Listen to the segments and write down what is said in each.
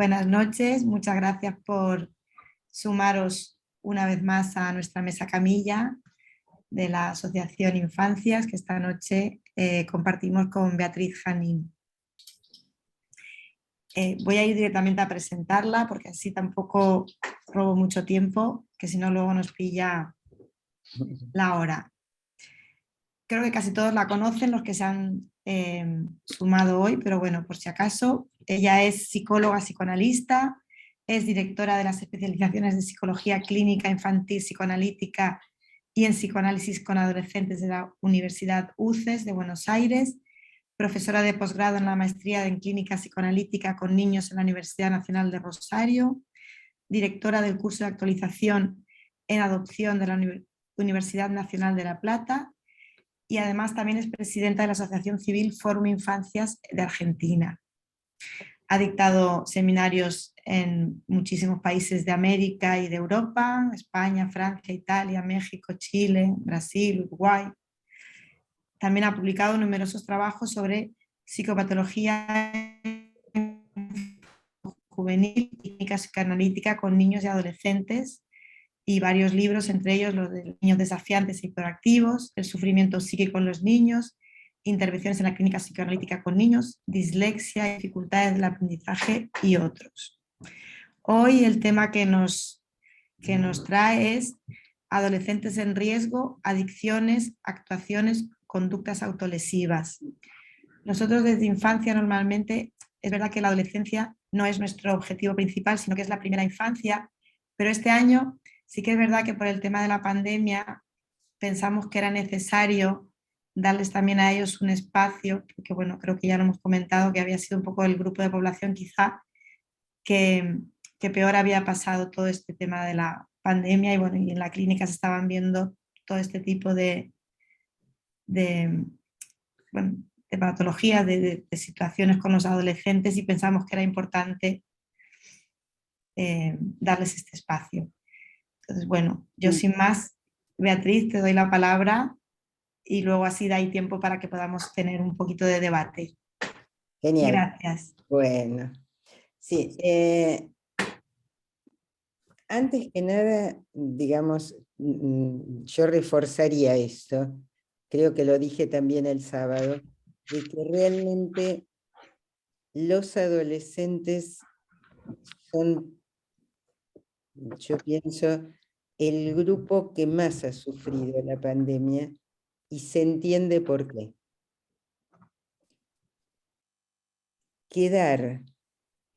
Buenas noches, muchas gracias por sumaros una vez más a nuestra mesa camilla de la Asociación Infancias, que esta noche compartimos con Beatriz Janín. Voy a ir directamente a presentarla porque así tampoco robo mucho tiempo, que si no luego nos pilla la hora. Creo que casi todos la conocen los que se han sumado hoy, pero bueno, por si acaso, ella es psicóloga psicoanalista, es directora de las especializaciones de psicología clínica infantil psicoanalítica y en psicoanálisis con adolescentes de la Universidad UCES de Buenos Aires, profesora de posgrado en la maestría en clínica psicoanalítica con niños en la Universidad Nacional de Rosario, directora del curso de actualización en adopción de la Universidad Nacional de La Plata, y además también es presidenta de la Asociación Civil Fórum Infancias de Argentina. Ha dictado seminarios en muchísimos países de América y de Europa, España, Francia, Italia, México, Chile, Brasil, Uruguay. También ha publicado numerosos trabajos sobre psicopatología juvenil y clínica psicoanalítica con niños y adolescentes, y varios libros, entre ellos los de niños desafiantes e hiperactivos, el sufrimiento psíquico en los niños, intervenciones en la clínica psicoanalítica con niños, dislexia, dificultades del aprendizaje y otros. Hoy el tema que nos trae es adolescentes en riesgo, adicciones, actuaciones, conductas autolesivas. Nosotros desde infancia normalmente, es verdad que la adolescencia no es nuestro objetivo principal, sino que es la primera infancia, pero este año sí que es verdad que por el tema de la pandemia pensamos que era necesario darles también a ellos un espacio, porque bueno, creo que ya lo hemos comentado, que había sido un poco el grupo de población quizá que peor había pasado todo este tema de la pandemia, y bueno, y en la clínica se estaban viendo todo este tipo de patologías, de situaciones con los adolescentes, y pensamos que era importante darles este espacio. Entonces, bueno, yo sin más, Beatriz, te doy la palabra y luego así hay tiempo para que podamos tener un poquito de debate. Genial. Gracias. Bueno, sí. Antes que nada, digamos, yo reforzaría esto, creo que lo dije también el sábado, de que realmente los adolescentes son, yo pienso, el grupo que más ha sufrido la pandemia, y se entiende por qué. Quedar,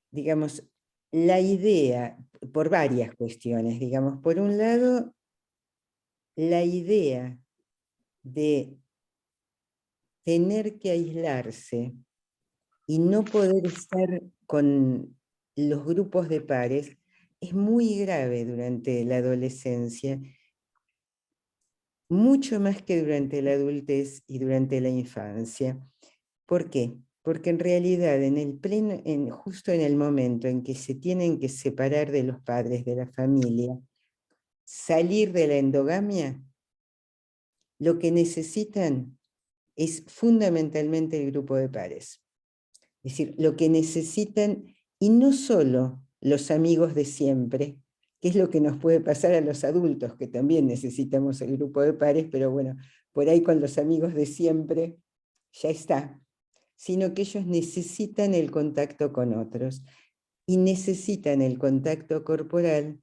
digamos, la idea, por varias cuestiones, digamos, por un lado, la idea de tener que aislarse y no poder estar con los grupos de pares es muy grave durante la adolescencia, mucho más que durante la adultez y durante la infancia. ¿Por qué? Porque en realidad justo en el momento en que se tienen que separar de los padres, de la familia, salir de la endogamia, lo que necesitan es fundamentalmente el grupo de pares. Es decir, lo que necesitan, y no solo los amigos de siempre, que es lo que nos puede pasar a los adultos, que también necesitamos el grupo de pares, pero bueno, por ahí con los amigos de siempre ya está, sino que ellos necesitan el contacto con otros, y necesitan el contacto corporal,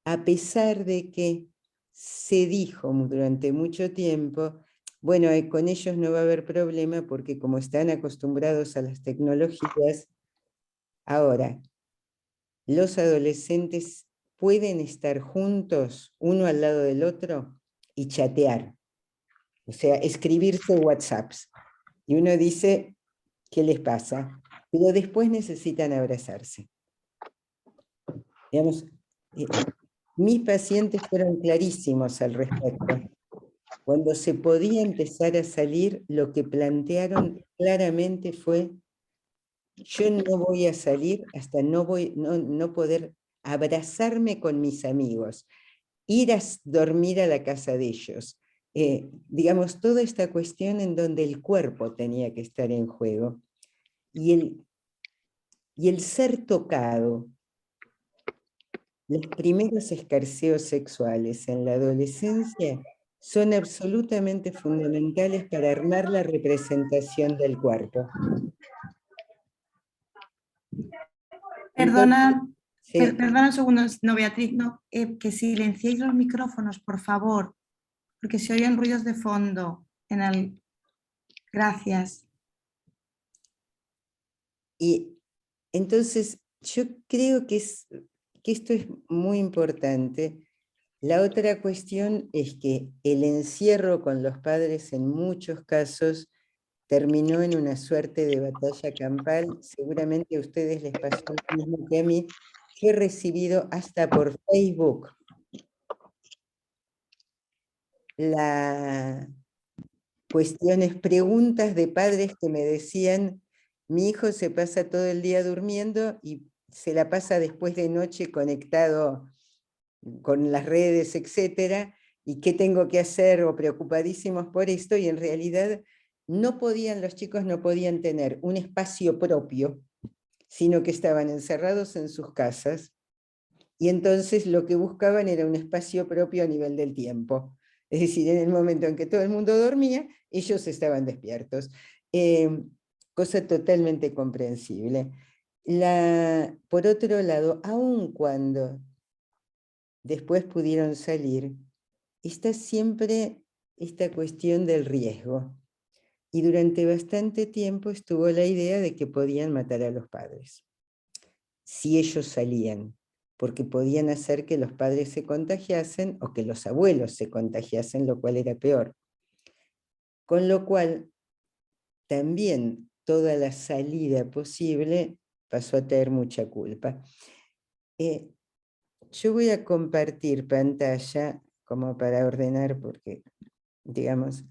a pesar de que se dijo durante mucho tiempo, bueno, con ellos no va a haber problema porque como están acostumbrados a las tecnologías, ahora, los adolescentes pueden estar juntos, uno al lado del otro, y chatear. O sea, escribirse WhatsApps. Y uno dice, ¿qué les pasa? Pero después necesitan abrazarse. Digamos, mis pacientes fueron clarísimos al respecto. Cuando se podía empezar a salir, lo que plantearon claramente fue: yo no voy a salir hasta no poder abrazarme con mis amigos, ir a dormir a la casa de ellos. Digamos, toda esta cuestión en donde el cuerpo tenía que estar en juego. Y y el ser tocado. Los primeros escarceos sexuales en la adolescencia son absolutamente fundamentales para armar la representación del cuerpo. Entonces, Perdona, sí, perdona un segundo, no, Beatriz, no, que silenciéis los micrófonos, por favor, porque se oyen ruidos de fondo. Gracias. y entonces yo creo que esto es muy importante. La otra cuestión es que el encierro con los padres en muchos casos terminó en una suerte de batalla campal. Seguramente a ustedes les pasó lo mismo que a mí. Yo he recibido hasta por Facebook cuestiones, preguntas de padres que me decían: mi hijo se pasa todo el día durmiendo y se la pasa después de noche conectado con las redes, etcétera, y qué tengo que hacer, o preocupadísimos por esto, y en realidad los chicos no podían tener un espacio propio, sino que estaban encerrados en sus casas, y entonces lo que buscaban era un espacio propio a nivel del tiempo. Es decir, en el momento en que todo el mundo dormía, ellos estaban despiertos. Cosa totalmente comprensible. Por otro lado, aun cuando después pudieron salir, está siempre esta cuestión del riesgo. Y durante bastante tiempo estuvo la idea de que podían matar a los padres, si ellos salían, porque podían hacer que los padres se contagiasen o que los abuelos se contagiasen, lo cual era peor. Con lo cual, también toda la salida posible pasó a tener mucha culpa. Yo voy a compartir pantalla como para ordenar, porque, digamos,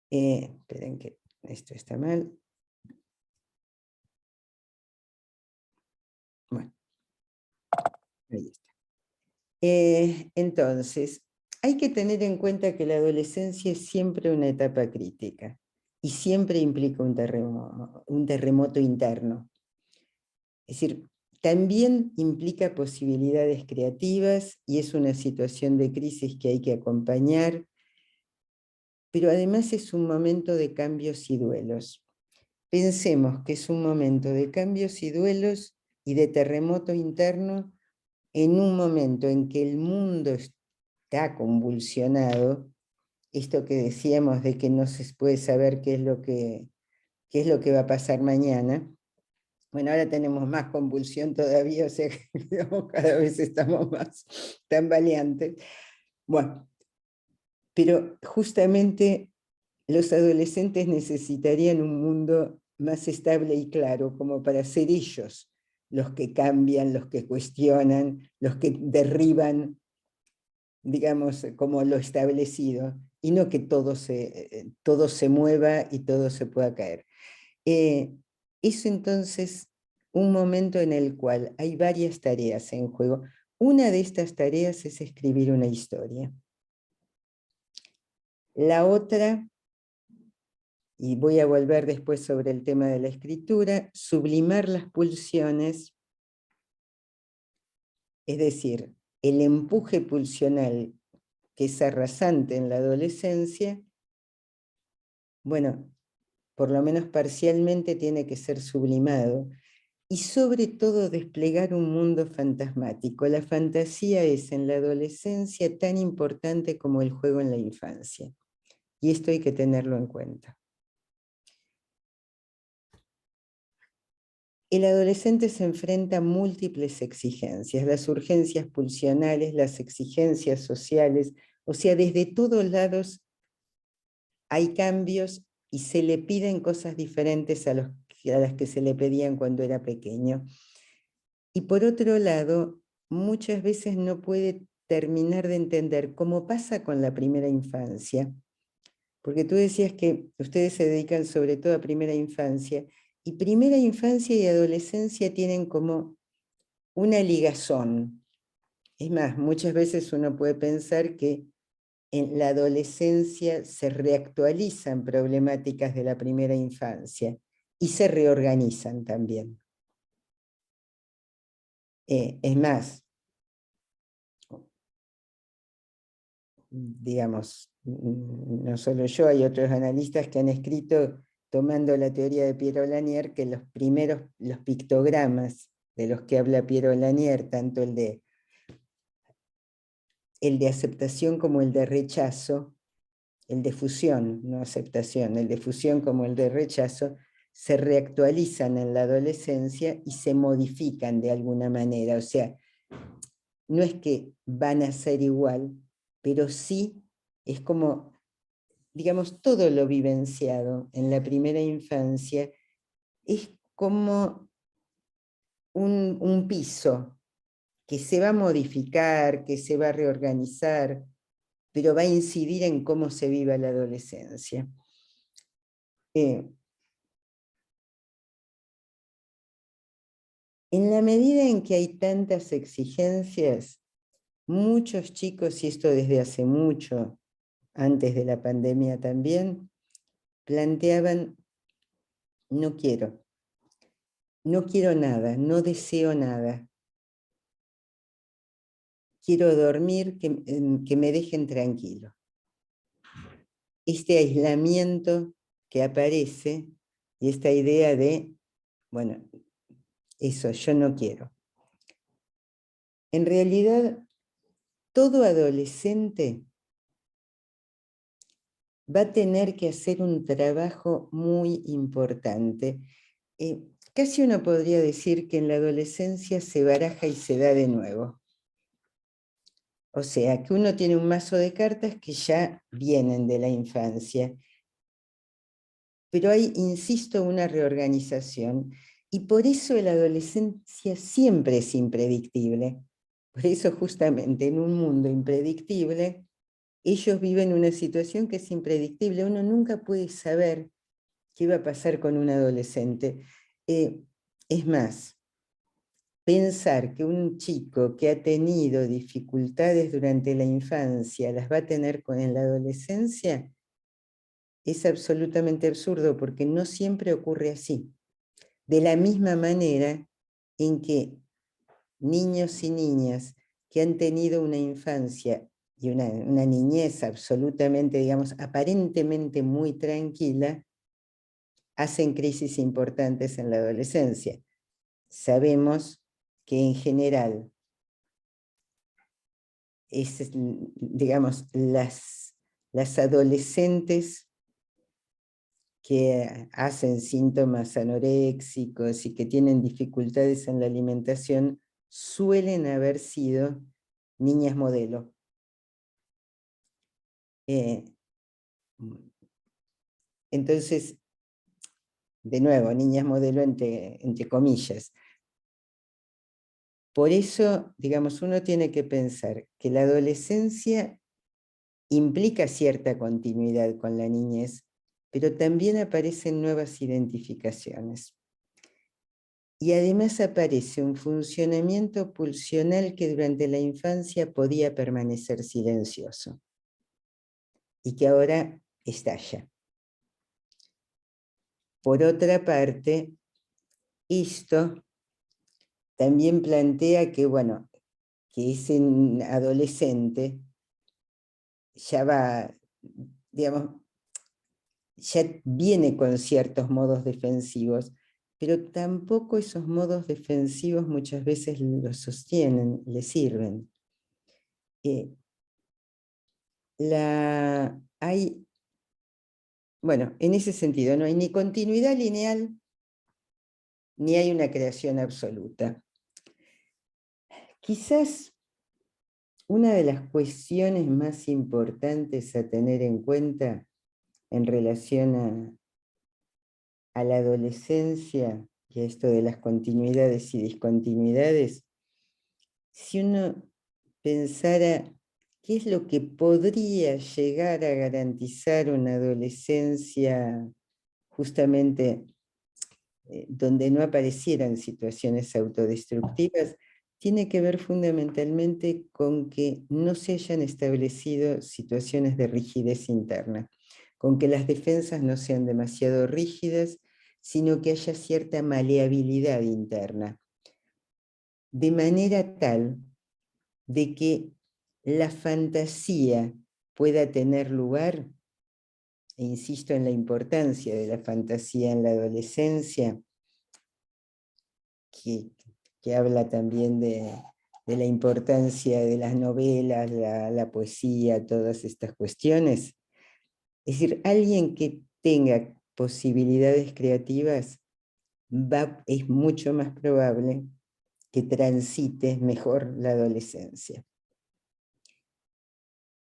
esperen que esto está mal. Bueno, ahí está. Entonces, hay que tener en cuenta que la adolescencia es siempre una etapa crítica y siempre implica un terremoto interno. Es decir, también implica posibilidades creativas y es una situación de crisis que hay que acompañar, pero además es un momento de cambios y duelos. Pensemos que es un momento de cambios y duelos y de terremoto interno en un momento en que el mundo está convulsionado, esto que decíamos de que no se puede saber qué es lo que va a pasar mañana. Bueno, ahora tenemos más convulsión todavía, o sea que digamos, cada vez estamos más tambaleantes. Bueno, pero justamente los adolescentes necesitarían un mundo más estable y claro, como para ser ellos los que cambian, los que cuestionan, los que derriban, digamos, como lo establecido, y no que todo se mueva y todo se pueda caer. Es entonces un momento en el cual hay varias tareas en juego. Una de estas tareas es escribir una historia. La otra, y voy a volver después sobre el tema de la escritura, sublimar las pulsiones, es decir, el empuje pulsional que es arrasante en la adolescencia, bueno, por lo menos parcialmente tiene que ser sublimado, y sobre todo desplegar un mundo fantasmático. La fantasía es en la adolescencia tan importante como el juego en la infancia, y esto hay que tenerlo en cuenta. El adolescente se enfrenta a múltiples exigencias, las urgencias pulsionales, las exigencias sociales, o sea, desde todos lados hay cambios y se le piden cosas diferentes a las que se le pedían cuando era pequeño. Y por otro lado, muchas veces no puede terminar de entender, cómo pasa con la primera infancia, porque tú decías que ustedes se dedican sobre todo a primera infancia, y primera infancia y adolescencia tienen como una ligazón. Es más, muchas veces uno puede pensar que en la adolescencia se reactualizan problemáticas de la primera infancia y se reorganizan también. Es más, digamos, no solo yo, hay otros analistas que han escrito, tomando la teoría de Piero Lanier, que los pictogramas de los que habla Piero Lanier, tanto el de aceptación como el de rechazo, el de fusión, no aceptación, el de fusión como el de rechazo, se reactualizan en la adolescencia y se modifican de alguna manera. O sea, no es que van a ser igual, pero sí es como, digamos, todo lo vivenciado en la primera infancia es como un piso que se va a modificar, que se va a reorganizar, pero va a incidir en cómo se viva la adolescencia. En la medida en que hay tantas exigencias, muchos chicos, y esto desde hace mucho, antes de la pandemia también, planteaban, no quiero nada, no deseo nada, quiero dormir, que me dejen tranquilo. Este aislamiento que aparece y esta idea de, bueno, eso yo no quiero. En realidad, todo adolescente va a tener que hacer un trabajo muy importante. Casi uno podría decir que en la adolescencia se baraja y se da de nuevo. O sea, que uno tiene un mazo de cartas que ya vienen de la infancia. Pero hay, insisto, una reorganización. Y por eso la adolescencia siempre es impredictible. Por eso justamente en un mundo impredictible, ellos viven una situación que es impredictible. Uno nunca puede saber qué va a pasar con un adolescente. Es más, pensar que un chico que ha tenido dificultades durante la infancia las va a tener en la adolescencia es absolutamente absurdo, porque no siempre ocurre así. De la misma manera en que niños y niñas que han tenido una infancia y una niñez absolutamente, digamos, aparentemente muy tranquila, hacen crisis importantes en la adolescencia. Sabemos que en general, digamos, las adolescentes que hacen síntomas anoréxicos y que tienen dificultades en la alimentación suelen haber sido niñas modelo. Entonces, de nuevo, niñas modelo entre comillas. Por eso, digamos, uno tiene que pensar que la adolescencia implica cierta continuidad con la niñez, pero también aparecen nuevas identificaciones. Y además aparece un funcionamiento pulsional que durante la infancia podía permanecer silencioso y que ahora estalla. Por otra parte, esto también plantea que, bueno, que ese adolescente ya va, digamos, ya viene con ciertos modos defensivos, pero tampoco esos modos defensivos muchas veces los sostienen, le sirven. Bueno, en ese sentido, no hay ni continuidad lineal, ni hay una creación absoluta. Quizás una de las cuestiones más importantes a tener en cuenta en relación a la adolescencia y a esto de las continuidades y discontinuidades, si uno pensara qué es lo que podría llegar a garantizar una adolescencia justamente donde no aparecieran situaciones autodestructivas, tiene que ver fundamentalmente con que no se hayan establecido situaciones de rigidez interna, con que las defensas no sean demasiado rígidas, sino que haya cierta maleabilidad interna. de manera tal de que la fantasía pueda tener lugar, e insisto en la importancia de la fantasía en la adolescencia, que habla también de la importancia de las novelas, la poesía, todas estas cuestiones. Es decir, alguien que tenga posibilidades creativas es mucho más probable que transite mejor la adolescencia.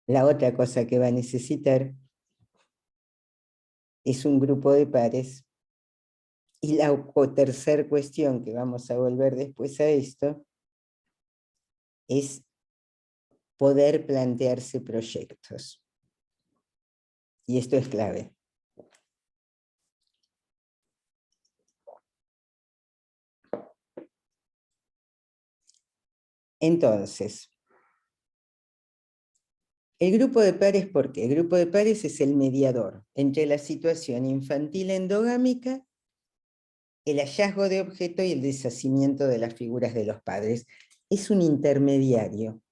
La otra cosa que va a necesitar es un grupo de pares. Y la tercera cuestión, que vamos a volver después a esto, es poder plantearse proyectos. Y esto es clave. Entonces, el grupo de pares, ¿por qué? El grupo de pares es el mediador entre la situación infantil endogámica, el hallazgo de objeto y el deshacimiento de las figuras de los padres. Es un intermediario.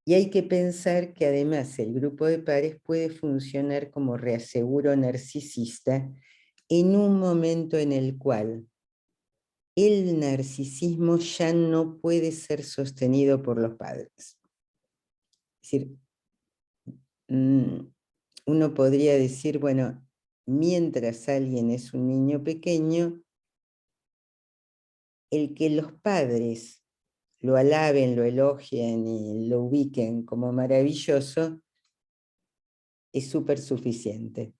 Y hay que pensar que además el grupo de pares puede funcionar como reaseguro narcisista en un momento en el cual el narcisismo ya no puede ser sostenido por los padres. Es decir, uno podría decir, bueno, mientras alguien es un niño pequeño, el que los padres lo alaben, lo elogien y lo ubiquen como maravilloso, es súper suficiente.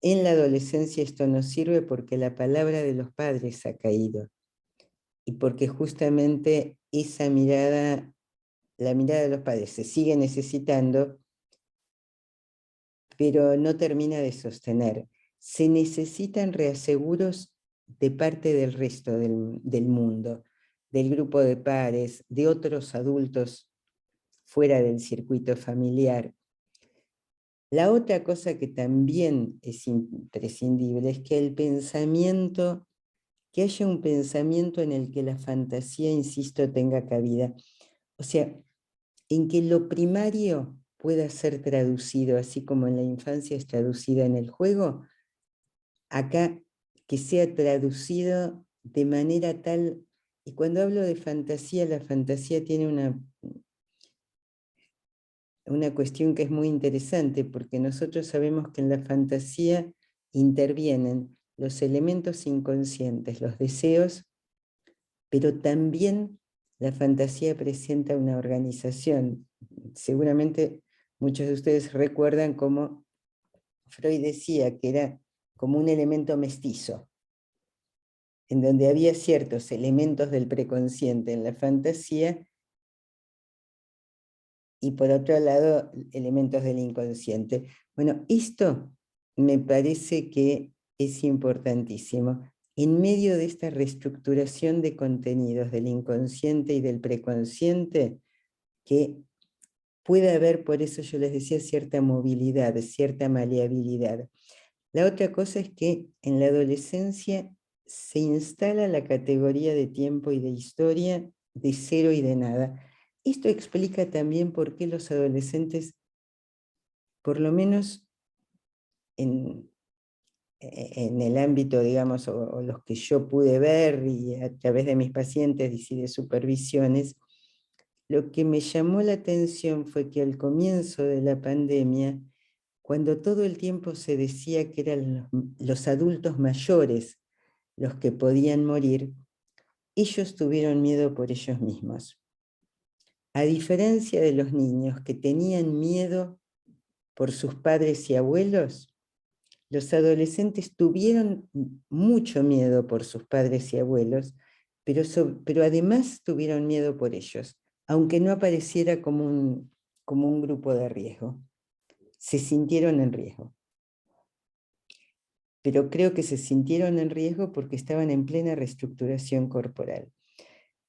En la adolescencia esto no sirve porque la palabra de los padres ha caído y porque justamente esa mirada, la mirada de los padres se sigue necesitando, pero no termina de sostener. Se necesitan reaseguros de parte del resto del mundo, del grupo de pares, de otros adultos fuera del circuito familiar. La otra cosa que también es imprescindible es que que haya un pensamiento en el que la fantasía, insisto, tenga cabida. O sea, en que lo primario pueda ser traducido, así como en la infancia es traducida en el juego, acá que sea traducido de manera tal, y cuando hablo de fantasía, la fantasía tiene una cuestión que es muy interesante, porque nosotros sabemos que en la fantasía intervienen los elementos inconscientes, los deseos, pero también la fantasía presenta una organización. Seguramente muchos de ustedes recuerdan cómo Freud decía que era como un elemento mestizo, en donde había ciertos elementos del preconsciente en la fantasía y por otro lado elementos del inconsciente. Bueno, esto me parece que es importantísimo. En medio de esta reestructuración de contenidos del inconsciente y del preconsciente, que puede haber, por eso yo les decía, cierta movilidad, cierta maleabilidad. La otra cosa es que en la adolescencia se instala la categoría de tiempo y de historia de cero y de nada. Esto explica también por qué los adolescentes, por lo menos en el ámbito, digamos, o los que yo pude ver y a través de mis pacientes y de supervisiones, lo que me llamó la atención fue que al comienzo de la pandemia, cuando todo el tiempo se decía que eran los adultos mayores los que podían morir, ellos tuvieron miedo por ellos mismos. A diferencia de los niños que tenían miedo por sus padres y abuelos, los adolescentes tuvieron mucho miedo por sus padres y abuelos, pero además tuvieron miedo por ellos, aunque no apareciera como un grupo de riesgo. Se sintieron en riesgo. Pero creo que se sintieron en riesgo porque estaban en plena reestructuración corporal.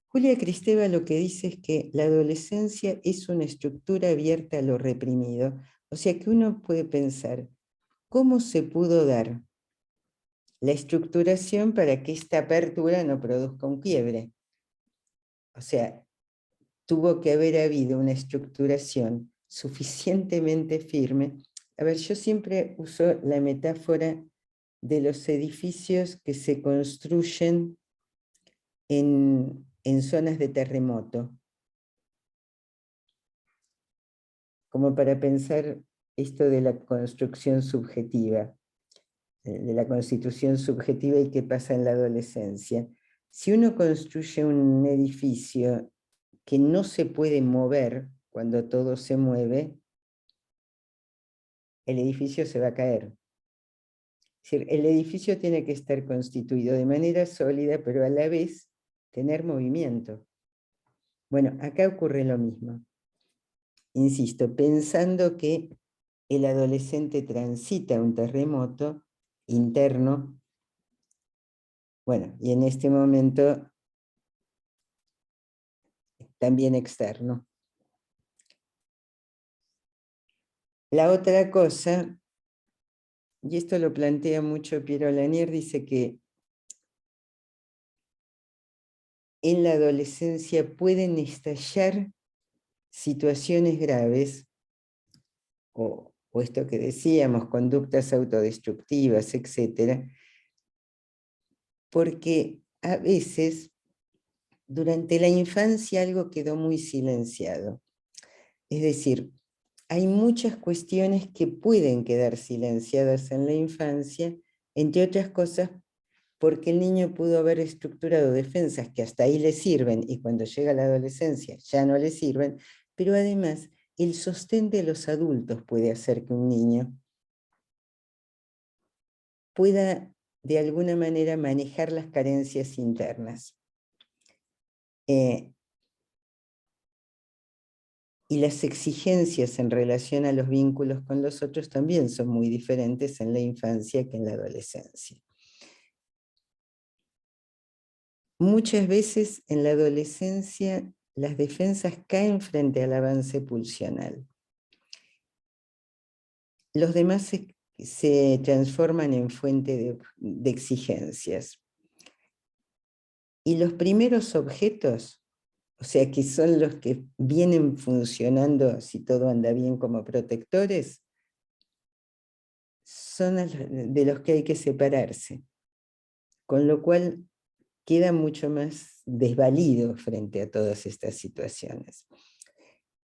Julia Kristeva lo que dice es que la adolescencia es una estructura abierta a lo reprimido. O sea que uno puede pensar, ¿cómo se pudo dar la estructuración para que esta apertura no produzca un quiebre? O sea, tuvo que haber habido una estructuración suficientemente firme. A ver, yo siempre uso la metáfora de los edificios que se construyen en zonas de terremoto, como para pensar esto de la construcción subjetiva, de la constitución subjetiva y qué pasa en la adolescencia. Si uno construye un edificio que no se puede mover cuando todo se mueve, el edificio se va a caer. Es decir, el edificio tiene que estar constituido de manera sólida, pero a la vez tener movimiento. Bueno, acá ocurre lo mismo. Insisto, pensando que el adolescente transita un terremoto interno, bueno, y en este momento también externo. La otra cosa, y esto lo plantea mucho Piero Lanier, dice que en la adolescencia pueden estallar situaciones graves, o esto que decíamos, conductas autodestructivas, etcétera, porque a veces durante la infancia algo quedó muy silenciado. Es decir, hay muchas cuestiones que pueden quedar silenciadas en la infancia, entre otras cosas porque el niño pudo haber estructurado defensas que hasta ahí le sirven y cuando llega la adolescencia ya no le sirven, pero además el sostén de los adultos puede hacer que un niño pueda de alguna manera manejar las carencias internas. Y las exigencias en relación a los vínculos con los otros también son muy diferentes en la infancia que en la adolescencia. Muchas veces en la adolescencia las defensas caen frente al avance pulsional. Los demás se transforman en fuente de exigencias. Y los primeros objetos, o sea, que son los que vienen funcionando, si todo anda bien, como protectores, son de los que hay que separarse, con lo cual queda mucho más desvalido frente a todas estas situaciones.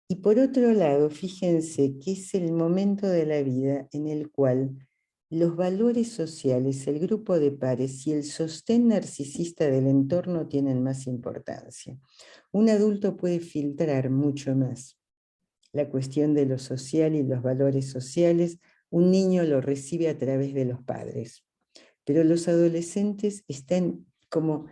Y por otro lado, fíjense que es el momento de la vida en el cual los valores sociales, el grupo de pares y el sostén narcisista del entorno tienen más importancia. Un adulto puede filtrar mucho más la cuestión de lo social y los valores sociales. Un niño lo recibe a través de los padres, pero los adolescentes están como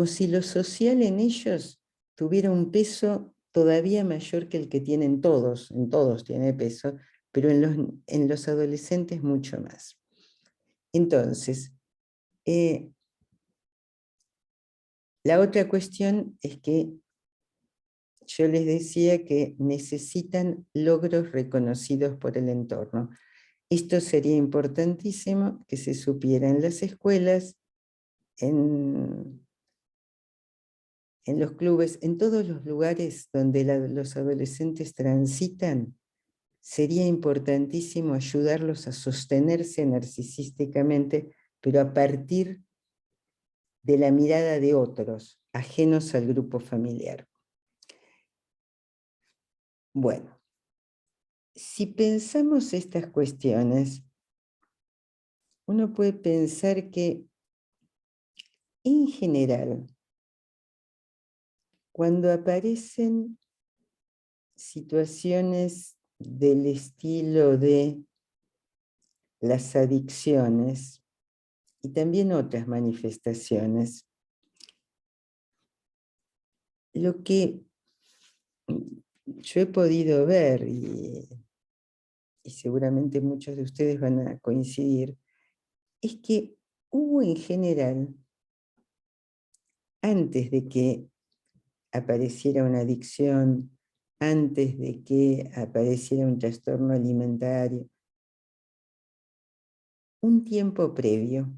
si lo social en ellos tuviera un peso todavía mayor que el que tienen todos. En todos tiene peso, pero en los adolescentes mucho más. Entonces, la otra cuestión es que yo les decía que necesitan logros reconocidos por el entorno. Esto sería importantísimo que se supiera en las escuelas, en los clubes, en todos los lugares donde los adolescentes transitan. Sería importantísimo ayudarlos a sostenerse narcisísticamente, pero a partir de la mirada de otros, ajenos al grupo familiar. Bueno, si pensamos estas cuestiones, uno puede pensar que, en general, cuando aparecen situaciones del estilo de las adicciones y también otras manifestaciones, lo que yo he podido ver, y seguramente muchos de ustedes van a coincidir, es que hubo en general, antes de que apareciera una adicción, antes de que apareciera un trastorno alimentario, un tiempo previo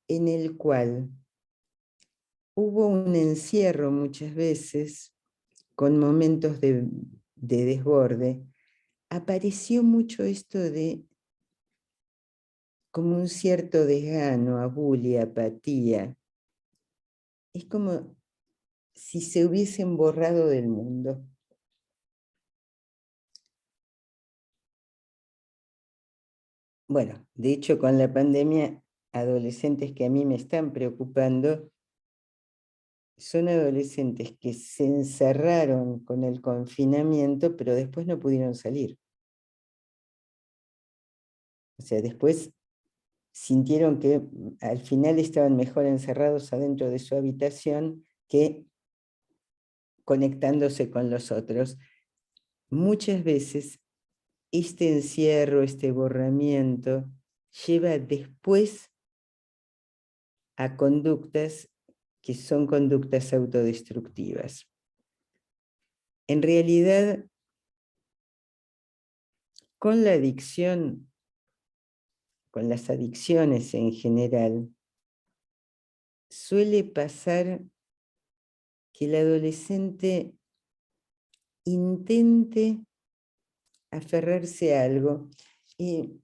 en el cual hubo un encierro muchas veces, con momentos de desborde, apareció mucho esto de como un cierto desgano, abulia, apatía. Es como si se hubiesen borrado del mundo. Bueno, de hecho con la pandemia, adolescentes que a mí me están preocupando son adolescentes que se encerraron con el confinamiento, pero después no pudieron salir. O sea, después sintieron que al final estaban mejor encerrados adentro de su habitación que conectándose con los otros. Muchas veces este encierro, este borramiento, lleva después a conductas que son conductas autodestructivas. En realidad, con la adicción, con las adicciones en general, suele pasar que el adolescente intente aferrarse a algo. Y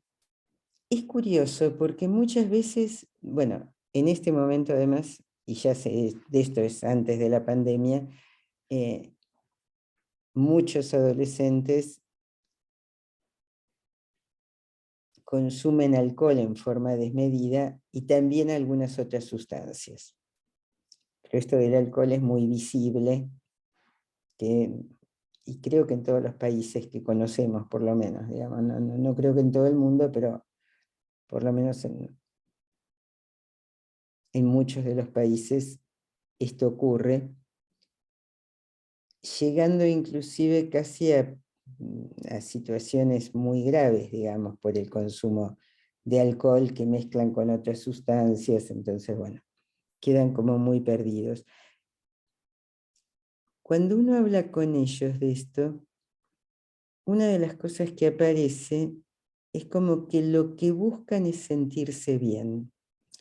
es curioso porque muchas veces, bueno, en este momento además, y ya sé, de esto es antes de la pandemia, muchos adolescentes consumen alcohol en forma desmedida y también algunas otras sustancias. Pero esto del alcohol es muy visible, y creo que en todos los países que conocemos, por lo menos, digamos, no creo que en todo el mundo, pero por lo menos en muchos de los países esto ocurre, llegando inclusive casi a situaciones muy graves, digamos, por el consumo de alcohol que mezclan con otras sustancias, entonces, bueno, quedan como muy perdidos. Cuando uno habla con ellos de esto, una de las cosas que aparece es como que lo que buscan es sentirse bien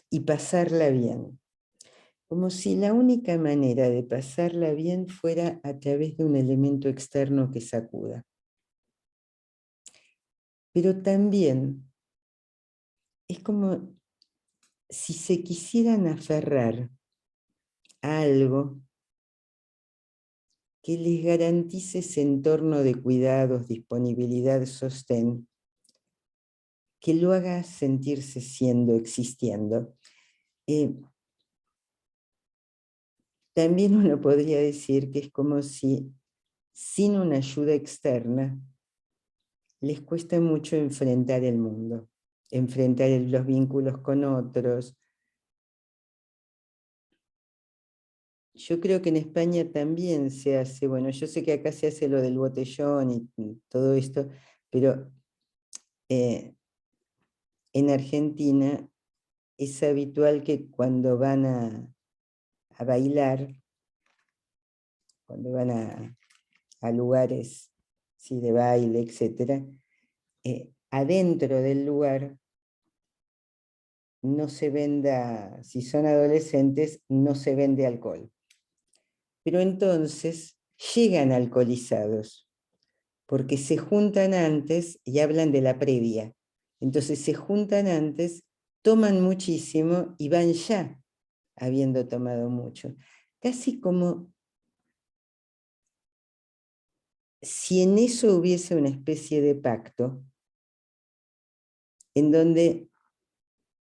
y pasarla bien, como si la única manera de pasarla bien fuera a través de un elemento externo que sacuda. Pero también es como si se quisieran aferrar a algo que les garantice ese entorno de cuidados, disponibilidad, sostén, que lo haga sentirse siendo, existiendo. También uno podría decir que es como si sin una ayuda externa les cuesta mucho enfrentar el mundo, enfrentar los vínculos con otros. Yo creo que en España también se hace, bueno, yo sé que acá se hace lo del botellón y todo esto, pero en Argentina es habitual que cuando van a bailar, cuando van a lugares, ¿sí?, de baile, etc., adentro del lugar no se venda, si son adolescentes, no se vende alcohol. Pero entonces llegan alcoholizados, porque se juntan antes y hablan de la previa. Entonces se juntan antes, toman muchísimo y van ya habiendo tomado mucho. Casi como si en eso hubiese una especie de pacto en donde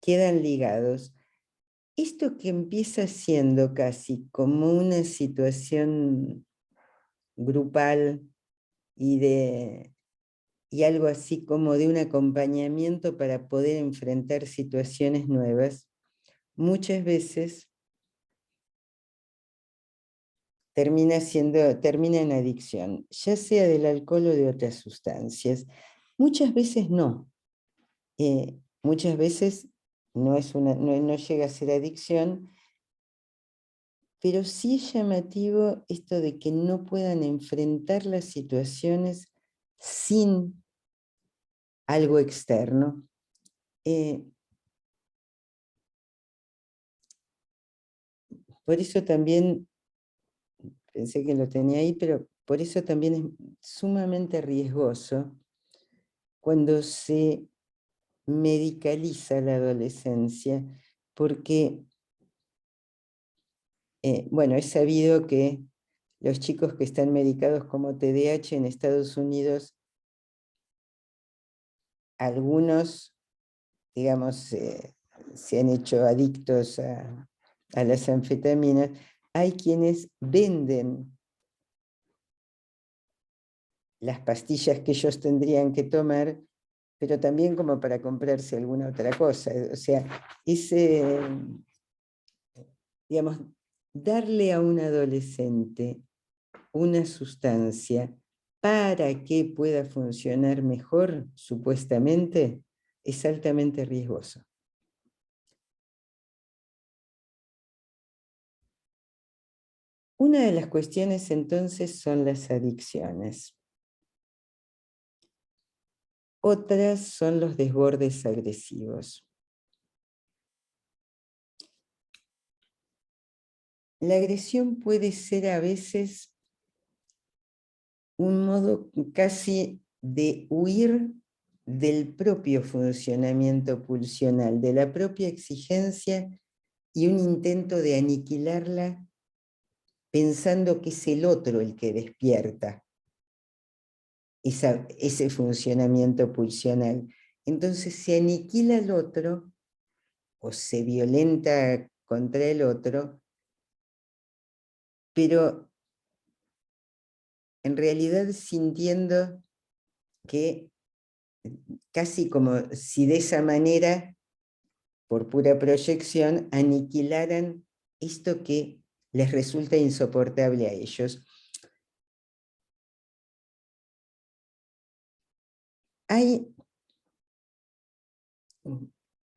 quedan ligados. Esto que empieza siendo casi como una situación grupal y algo así como de un acompañamiento para poder enfrentar situaciones nuevas, muchas veces termina en adicción, ya sea del alcohol o de otras sustancias. Muchas veces no. Muchas veces no llega a ser adicción, pero sí es llamativo esto de que no puedan enfrentar las situaciones sin algo externo. por eso también, pensé que lo tenía ahí, pero por eso también es sumamente riesgoso cuando se medicaliza la adolescencia, porque, bueno, es sabido que los chicos que están medicados como TDAH en Estados Unidos, algunos, digamos, se han hecho adictos a las anfetaminas. Hay quienes venden las pastillas que ellos tendrían que tomar, pero también como para comprarse alguna otra cosa. O sea, digamos, darle a un adolescente una sustancia para que pueda funcionar mejor, supuestamente, es altamente riesgoso. Una de las cuestiones entonces son las adicciones. Otras son los desbordes agresivos. La agresión puede ser a veces un modo casi de huir del propio funcionamiento pulsional, de la propia exigencia y un intento de aniquilarla pensando que es el otro el que despierta ese funcionamiento pulsional. Entonces se aniquila al otro o se violenta contra el otro, pero en realidad sintiendo que casi como si de esa manera, por pura proyección, aniquilaran esto que les resulta insoportable a ellos.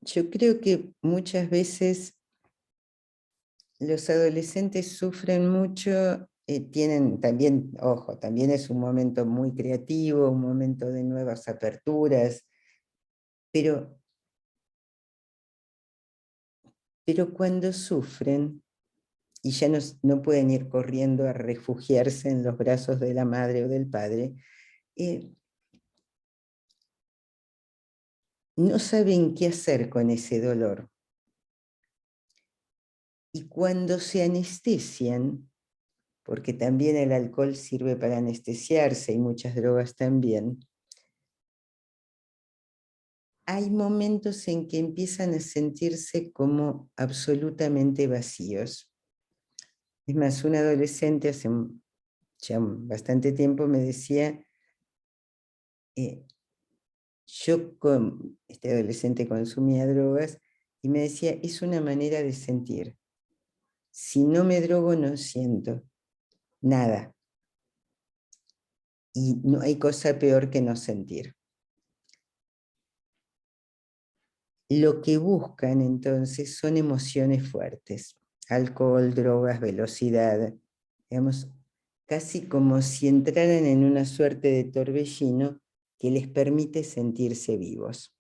Yo creo que muchas veces los adolescentes sufren mucho, tienen también, ojo, también es un momento muy creativo, un momento de nuevas aperturas, pero cuando sufren y ya no pueden ir corriendo a refugiarse en los brazos de la madre o del padre, no saben qué hacer con ese dolor. Y cuando se anestesian, porque también el alcohol sirve para anestesiarse y muchas drogas también, hay momentos en que empiezan a sentirse como absolutamente vacíos. Es más, un adolescente hace ya bastante tiempo me decía, este adolescente consumía drogas, y me decía, es una manera de sentir. Si no me drogo no siento nada. Y no hay cosa peor que no sentir. Lo que buscan entonces son emociones fuertes. Alcohol, drogas, velocidad. Digamos, casi como si entraran en una suerte de torbellino que les permite sentirse vivos.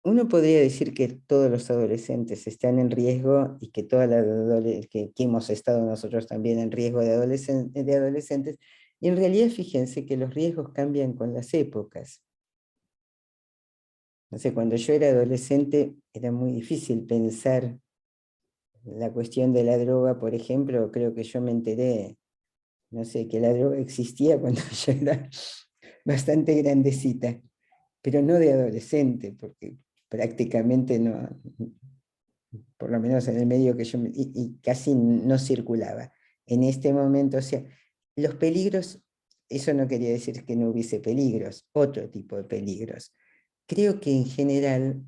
Uno podría decir que todos los adolescentes están en riesgo y que, que hemos estado nosotros también en riesgo de adolescentes, y en realidad fíjense que los riesgos cambian con las épocas. No sé, cuando yo era adolescente era muy difícil pensar la cuestión de la droga, por ejemplo. Creo que yo me enteré, no sé, que la droga existía cuando yo era bastante grandecita, pero no de adolescente, porque prácticamente no, por lo menos en el medio que yo, y casi no circulaba. En este momento, o sea, los peligros, eso no quería decir que no hubiese peligros, otro tipo de peligros. Creo que en general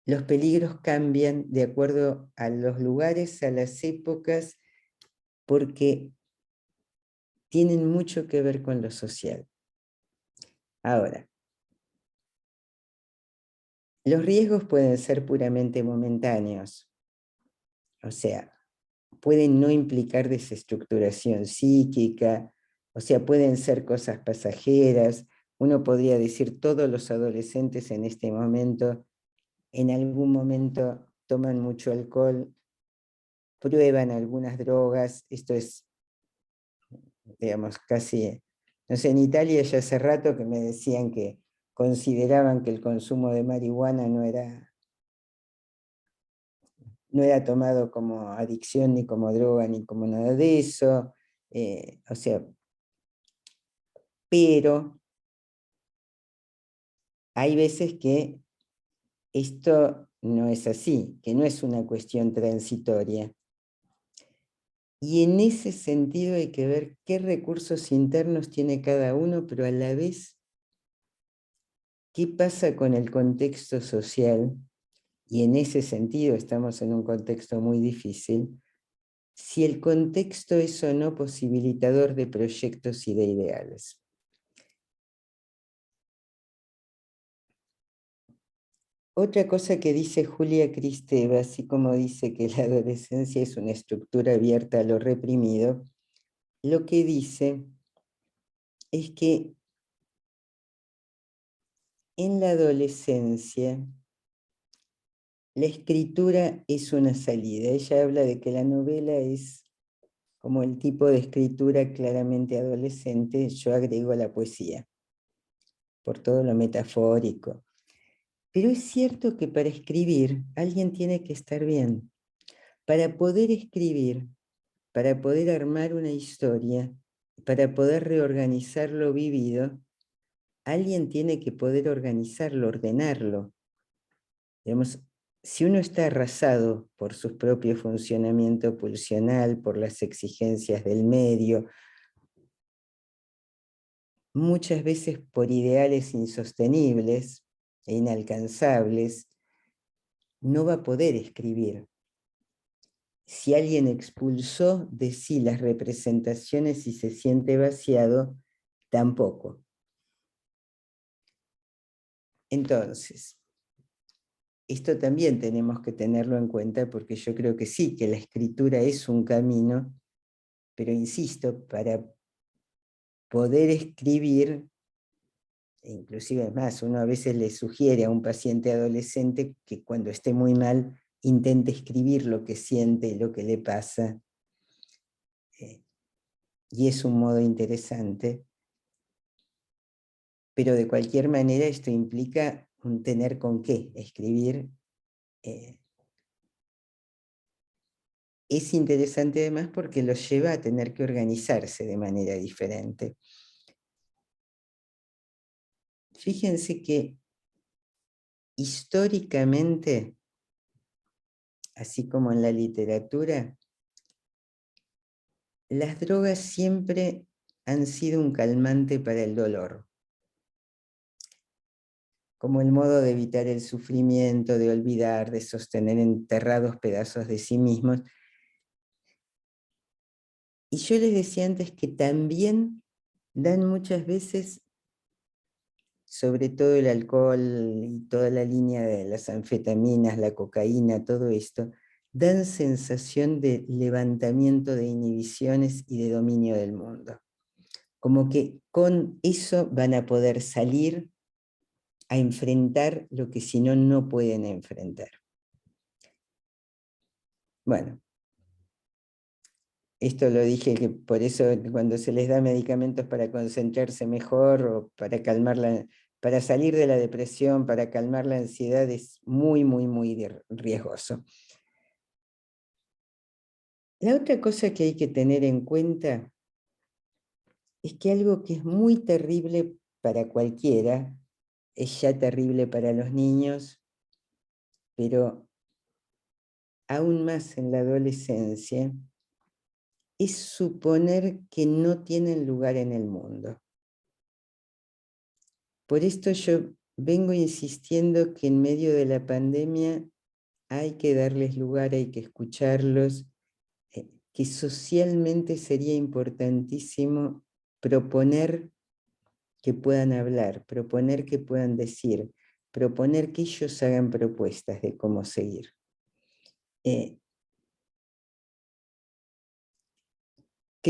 los peligros cambian de acuerdo a los lugares, a las épocas, porque tienen mucho que ver con lo social. Ahora, los riesgos pueden ser puramente momentáneos, o sea, pueden no implicar desestructuración psíquica, o sea, pueden ser cosas pasajeras, uno podría decir todos los adolescentes en este momento, en algún momento toman mucho alcohol, prueban algunas drogas, esto es, digamos, casi, no sé, en Italia ya hace rato que me decían que consideraban que el consumo de marihuana no era tomado como adicción, ni como droga, ni como nada de eso, o sea, pero hay veces que esto no es así, que no es una cuestión transitoria. Y en ese sentido hay que ver qué recursos internos tiene cada uno, pero a la vez, qué pasa con el contexto social. Y en ese sentido estamos en un contexto muy difícil, si el contexto es o no posibilitador de proyectos y de ideales. Otra cosa que dice Julia Kristeva, así como dice que la adolescencia es una estructura abierta a lo reprimido, lo que dice es que en la adolescencia la escritura es una salida. Ella habla de que la novela es como el tipo de escritura claramente adolescente, yo agrego la poesía, por todo lo metafórico. Pero es cierto que para escribir alguien tiene que estar bien. Para poder escribir, para poder armar una historia, para poder reorganizar lo vivido, alguien tiene que poder organizarlo, ordenarlo. Digamos, si uno está arrasado por su propio funcionamiento pulsional, por las exigencias del medio, muchas veces por ideales insostenibles e inalcanzables, no va a poder escribir. Si alguien expulsó de sí las representaciones y se siente vaciado, tampoco. Entonces, esto también tenemos que tenerlo en cuenta porque yo creo que sí, que la escritura es un camino, pero insisto, para poder escribir, inclusive es más, uno a veces le sugiere a un paciente adolescente que cuando esté muy mal intente escribir lo que siente y lo que le pasa. Y es un modo interesante. Pero de cualquier manera esto implica un tener con qué escribir. Es interesante además porque los lleva a tener que organizarse de manera diferente. Fíjense que históricamente, así como en la literatura, las drogas siempre han sido un calmante para el dolor, como el modo de evitar el sufrimiento, de olvidar, de sostener enterrados pedazos de sí mismos. Y yo les decía antes que también dan muchas veces, sobre todo el alcohol y toda la línea de las anfetaminas, la cocaína, todo esto, dan sensación de levantamiento de inhibiciones y de dominio del mundo. Como que con eso van a poder salir a enfrentar lo que si no, no pueden enfrentar. Bueno, esto lo dije que por eso cuando se les da medicamentos para concentrarse mejor o para para salir de la depresión, para calmar la ansiedad, es muy, muy, muy riesgoso. La otra cosa que hay que tener en cuenta es que algo que es muy terrible para cualquiera, es ya terrible para los niños, pero aún más en la adolescencia, es suponer que no tienen lugar en el mundo. Por esto yo vengo insistiendo que en medio de la pandemia hay que darles lugar, hay que escucharlos, que socialmente sería importantísimo proponer que puedan hablar, proponer que puedan decir, proponer que ellos hagan propuestas de cómo seguir.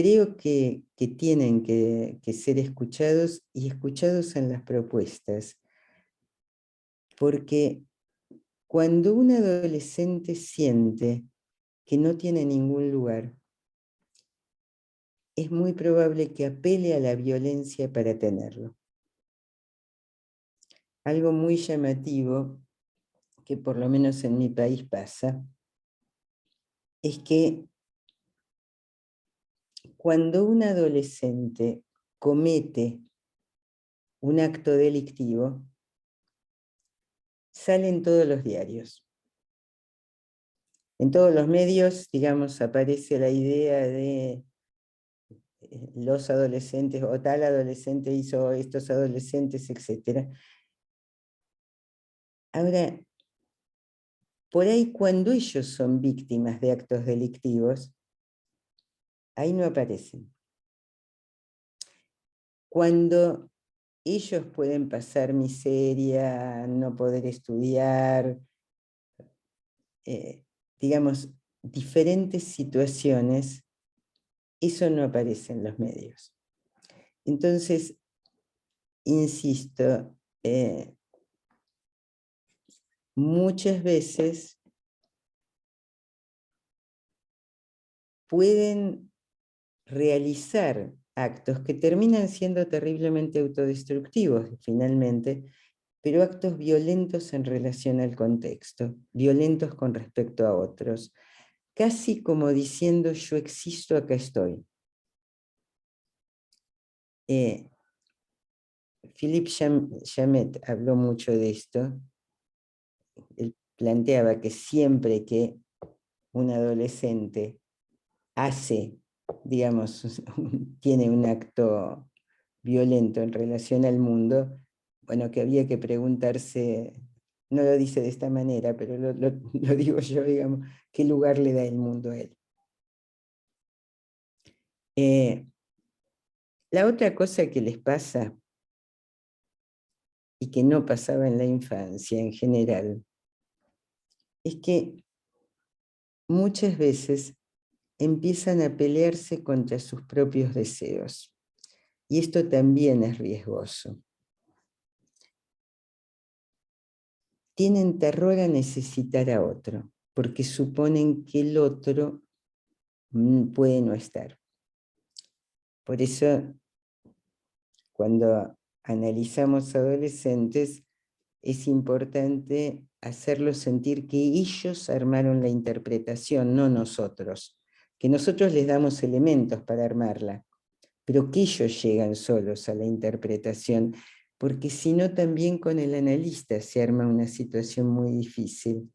creo que tienen que ser escuchados y escuchados en las propuestas, porque cuando un adolescente siente que no tiene ningún lugar, es muy probable que apele a la violencia para tenerlo. Algo muy llamativo, que por lo menos en mi país pasa, es que cuando un adolescente comete un acto delictivo, sale en todos los diarios. En todos los medios, digamos, aparece la idea de los adolescentes, o tal adolescente hizo estos adolescentes, etc. Ahora, por ahí cuando ellos son víctimas de actos delictivos, ahí no aparecen. Cuando ellos pueden pasar miseria, no poder estudiar, digamos, diferentes situaciones, eso no aparece en los medios. Entonces, insisto, muchas veces pueden realizar actos que terminan siendo terriblemente autodestructivos, finalmente, pero actos violentos en relación al contexto, violentos con respecto a otros, casi como diciendo yo existo, acá estoy. Philippe Chamet habló mucho de esto. Él planteaba que siempre que un adolescente hace, digamos, tiene un acto violento en relación al mundo, bueno, que había que preguntarse, no lo dice de esta manera, pero lo digo yo, digamos, ¿qué lugar le da el mundo a él? La otra cosa que les pasa, y que no pasaba en la infancia en general, es que muchas veces empiezan a pelearse contra sus propios deseos. Y esto también es riesgoso. Tienen terror a necesitar a otro, porque suponen que el otro puede no estar. Por eso, cuando analizamos adolescentes, es importante hacerlos sentir que ellos armaron la interpretación, no nosotros. Que nosotros les damos elementos para armarla, pero que ellos llegan solos a la interpretación, porque si no también con el analista se arma una situación muy difícil.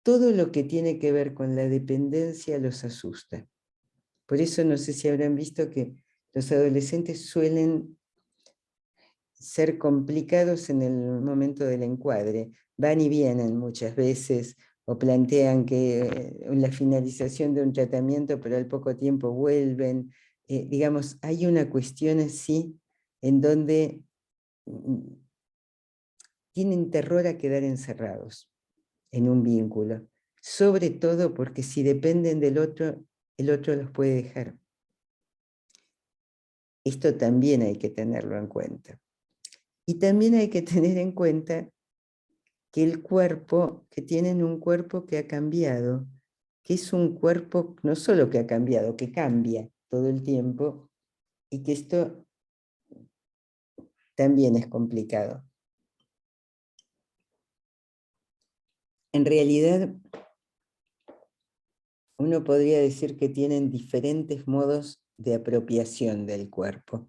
Todo lo que tiene que ver con la dependencia los asusta. Por eso no sé si habrán visto que los adolescentes suelen ser complicados en el momento del encuadre. Van y vienen muchas veces, o plantean que la finalización de un tratamiento, pero al poco tiempo vuelven. Digamos, hay una cuestión así en donde tienen terror a quedar encerrados en un vínculo, sobre todo porque si dependen del otro, el otro los puede dejar. Esto también hay que tenerlo en cuenta. Y también hay que tener en cuenta que el cuerpo, que tienen un cuerpo que ha cambiado, que es un cuerpo no solo que ha cambiado, que cambia todo el tiempo, y que esto también es complicado. En realidad, uno podría decir que tienen diferentes modos de apropiación del cuerpo.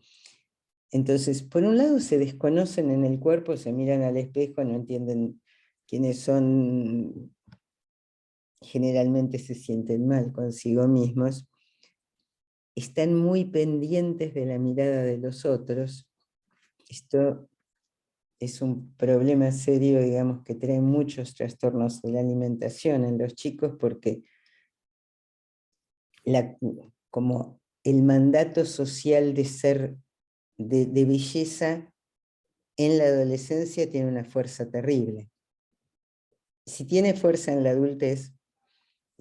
Entonces, por un lado se desconocen en el cuerpo, se miran al espejo, no entienden quiénes son, generalmente se sienten mal consigo mismos, están muy pendientes de la mirada de los otros. Esto es un problema serio, digamos, que trae muchos trastornos de la alimentación en los chicos, porque como el mandato social de ser de belleza en la adolescencia tiene una fuerza terrible. Si tiene fuerza en la adultez,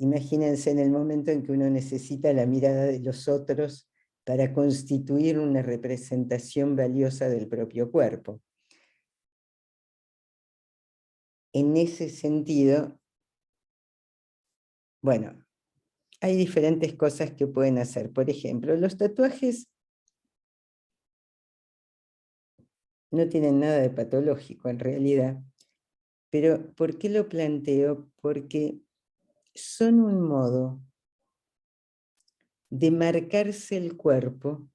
Imagínense en el momento en que uno necesita la mirada de los otros para constituir una representación valiosa del propio cuerpo. En ese sentido, bueno, hay diferentes cosas que pueden hacer. Por ejemplo, los tatuajes no tienen nada de patológico en realidad. Pero ¿por qué lo planteo? Porque son un modo de marcarse el cuerpo,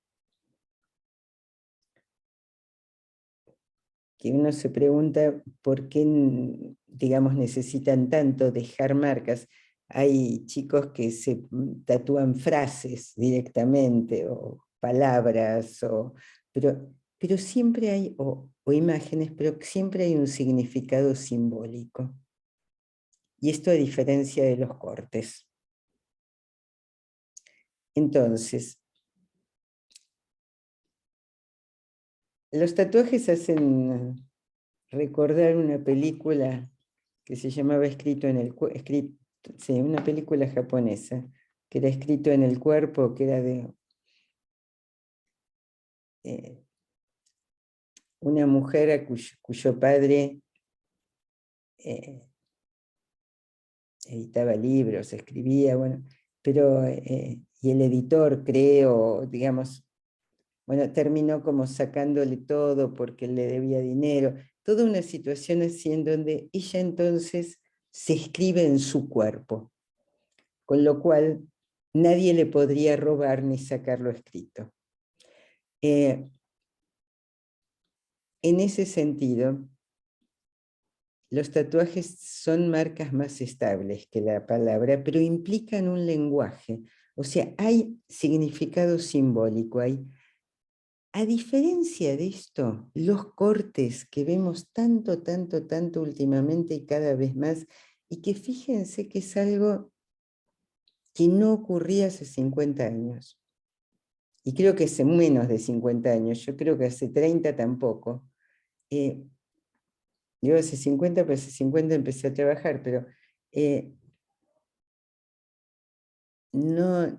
que uno se pregunta por qué, digamos, necesitan tanto dejar marcas. Hay chicos que se tatúan frases directamente, o palabras, pero siempre hay, o imágenes, pero siempre hay un significado simbólico. Y esto a diferencia de los cortes. Entonces, los tatuajes hacen recordar una película que se llamaba Escrito en el Cuerpo, sí, una película japonesa, que era Escrito en el Cuerpo, que era de una mujer cuyo padre editaba libros, escribía, bueno, pero, y el editor, creo, digamos, bueno, terminó como sacándole todo porque le debía dinero, toda una situación así en donde ella entonces se escribe en su cuerpo, con lo cual nadie le podría robar ni sacarlo escrito. En ese sentido, los tatuajes son marcas más estables que la palabra, pero implican un lenguaje, o sea, hay significado simbólico, hay. A diferencia de esto, los cortes que vemos tanto, tanto, tanto últimamente y cada vez más, y que fíjense que es algo que no ocurría hace 50 años. Y creo que hace menos de 50 años, yo creo que hace 30 tampoco. Yo hace 50, pero hace 50 empecé a trabajar, pero no,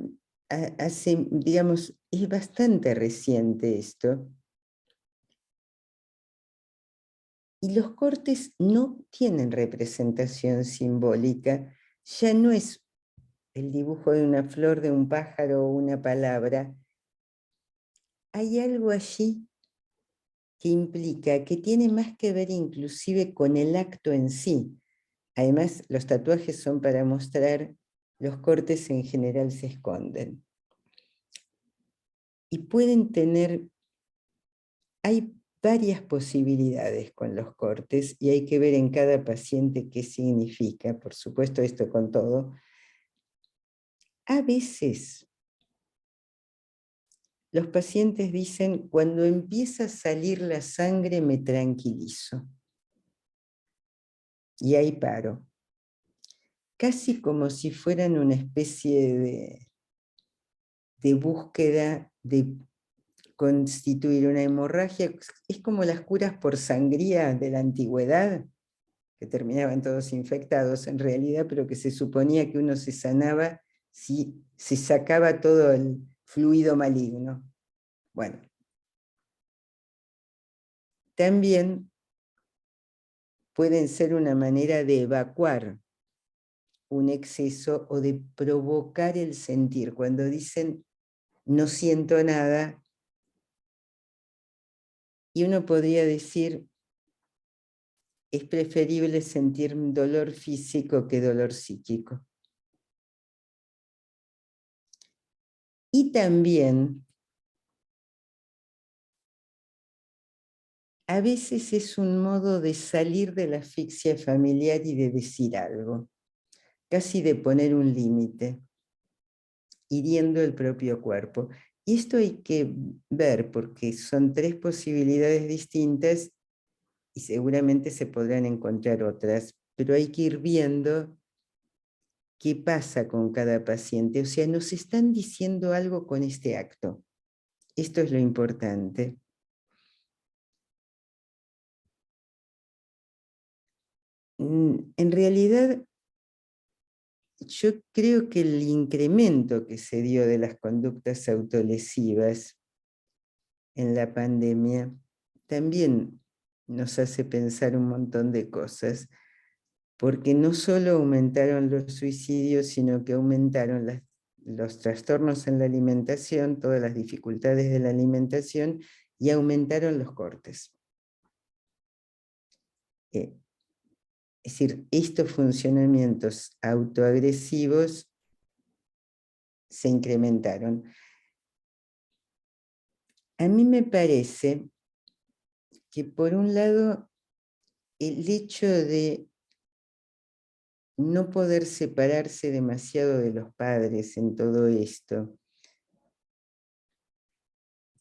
hace, digamos, es bastante reciente esto. Y los cortes no tienen representación simbólica, ya no es el dibujo de una flor, de un pájaro o una palabra. Hay algo allí que implica, que tiene más que ver inclusive con el acto en sí. Además, los tatuajes son para mostrar, los cortes en general se esconden. Y pueden tener, hay varias posibilidades con los cortes y hay que ver en cada paciente qué significa, por supuesto esto con todo. A veces los pacientes dicen, cuando empieza a salir la sangre me tranquilizo. Y ahí paro. Casi como si fueran una especie de búsqueda de constituir una hemorragia. Es como las curas por sangría de la antigüedad, que terminaban todos infectados en realidad, pero que se suponía que uno se sanaba si se sacaba todo el fluido maligno. Bueno, también pueden ser una manera de evacuar un exceso o de provocar el sentir. Cuando dicen no siento nada, y uno podría decir es preferible sentir dolor físico que dolor psíquico. Y también a veces es un modo de salir de la asfixia familiar y de decir algo, casi de poner un límite, hiriendo el propio cuerpo. Y esto hay que ver porque son tres posibilidades distintas y seguramente se podrán encontrar otras, pero hay que ir viendo qué pasa con cada paciente. O sea, nos están diciendo algo con este acto. Esto es lo importante. En realidad, yo creo que el incremento que se dio de las conductas autolesivas en la pandemia también nos hace pensar un montón de cosas, porque no solo aumentaron los suicidios, sino que aumentaron los trastornos en la alimentación, todas las dificultades de la alimentación, y aumentaron los cortes. Es decir, estos funcionamientos autoagresivos se incrementaron. A mí me parece que por un lado el hecho de no poder separarse demasiado de los padres en todo esto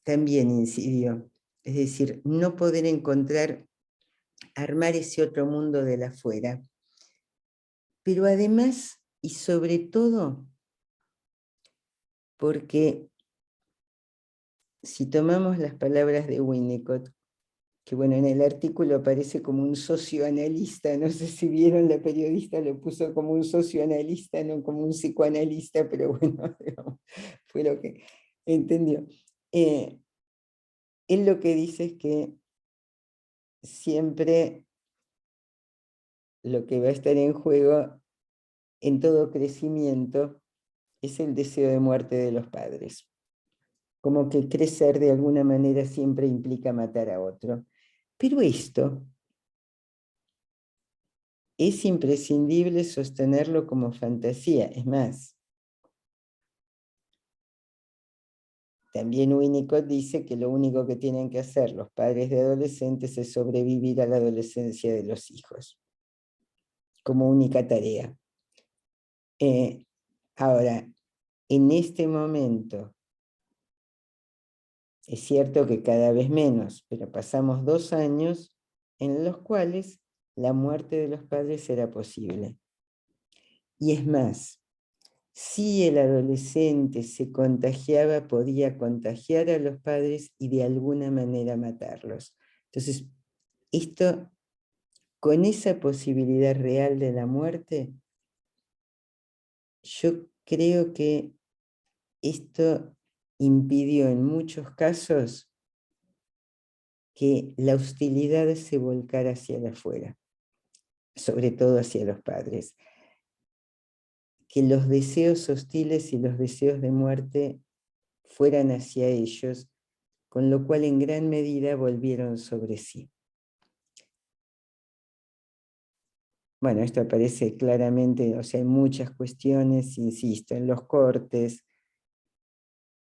también incidió. Es decir, no poder encontrar, armar ese otro mundo de la afuera. Pero además, y sobre todo, porque si tomamos las palabras de Winnicott, que bueno, en el artículo aparece como un socioanalista, no sé si vieron, la periodista lo puso como un socioanalista, no como un psicoanalista, pero bueno, digamos, fue lo que entendió. Él lo que dice es que siempre lo que va a estar en juego en todo crecimiento es el deseo de muerte de los padres. Como que crecer de alguna manera siempre implica matar a otro. Pero esto es imprescindible sostenerlo como fantasía. Es más, también Winnicott dice que lo único que tienen que hacer los padres de adolescentes es sobrevivir a la adolescencia de los hijos, como única tarea. Ahora, en este momento, es cierto que cada vez menos, pero pasamos 2 años en los cuales la muerte de los padres era posible. Y es más, si el adolescente se contagiaba, podía contagiar a los padres y de alguna manera matarlos. Entonces, esto, con esa posibilidad real de la muerte, yo creo que esto impidió en muchos casos que la hostilidad se volcara hacia el afuera, sobre todo hacia los padres, que los deseos hostiles y los deseos de muerte fueran hacia ellos, con lo cual en gran medida volvieron sobre sí. Bueno, esto aparece claramente, o sea, hay muchas cuestiones, insisto, en los cortes,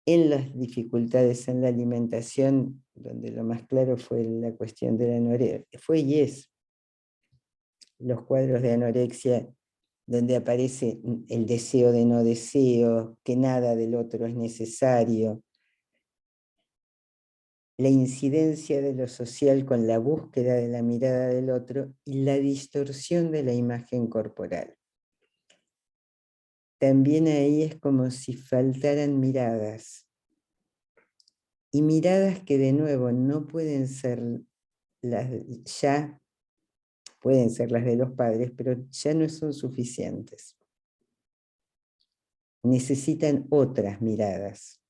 en las dificultades en la alimentación, donde lo más claro fue la cuestión de la anorexia, fue y es los cuadros de anorexia, donde aparece el deseo de no deseo, que nada del otro es necesario, la incidencia de lo social con la búsqueda de la mirada del otro y la distorsión de la imagen corporal. También ahí es como si faltaran miradas, y miradas que de nuevo no pueden ser las ya, pueden ser las de los padres, pero ya no son suficientes. Necesitan otras miradas.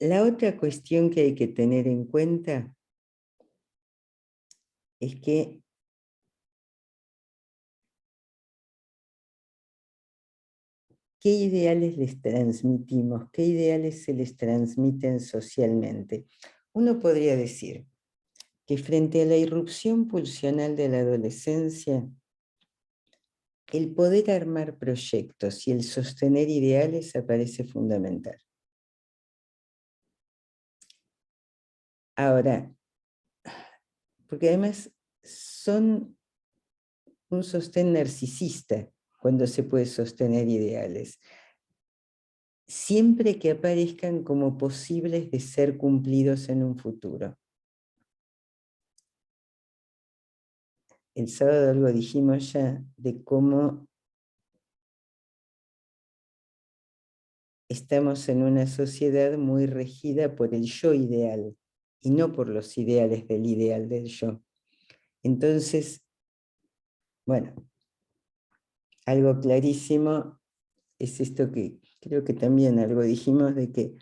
La otra cuestión que hay que tener en cuenta es que ¿qué ideales les transmitimos? ¿Qué ideales se les transmiten socialmente? Uno podría decir que frente a la irrupción pulsional de la adolescencia, el poder armar proyectos y el sostener ideales aparece fundamental. Ahora, porque además son un sostén narcisista cuando se puede sostener ideales, siempre que aparezcan como posibles de ser cumplidos en un futuro. El sábado algo dijimos ya de cómo estamos en una sociedad muy regida por el yo ideal. y no por los ideales del ideal del yo. Entonces, bueno, algo clarísimo es esto que creo que también algo dijimos, de que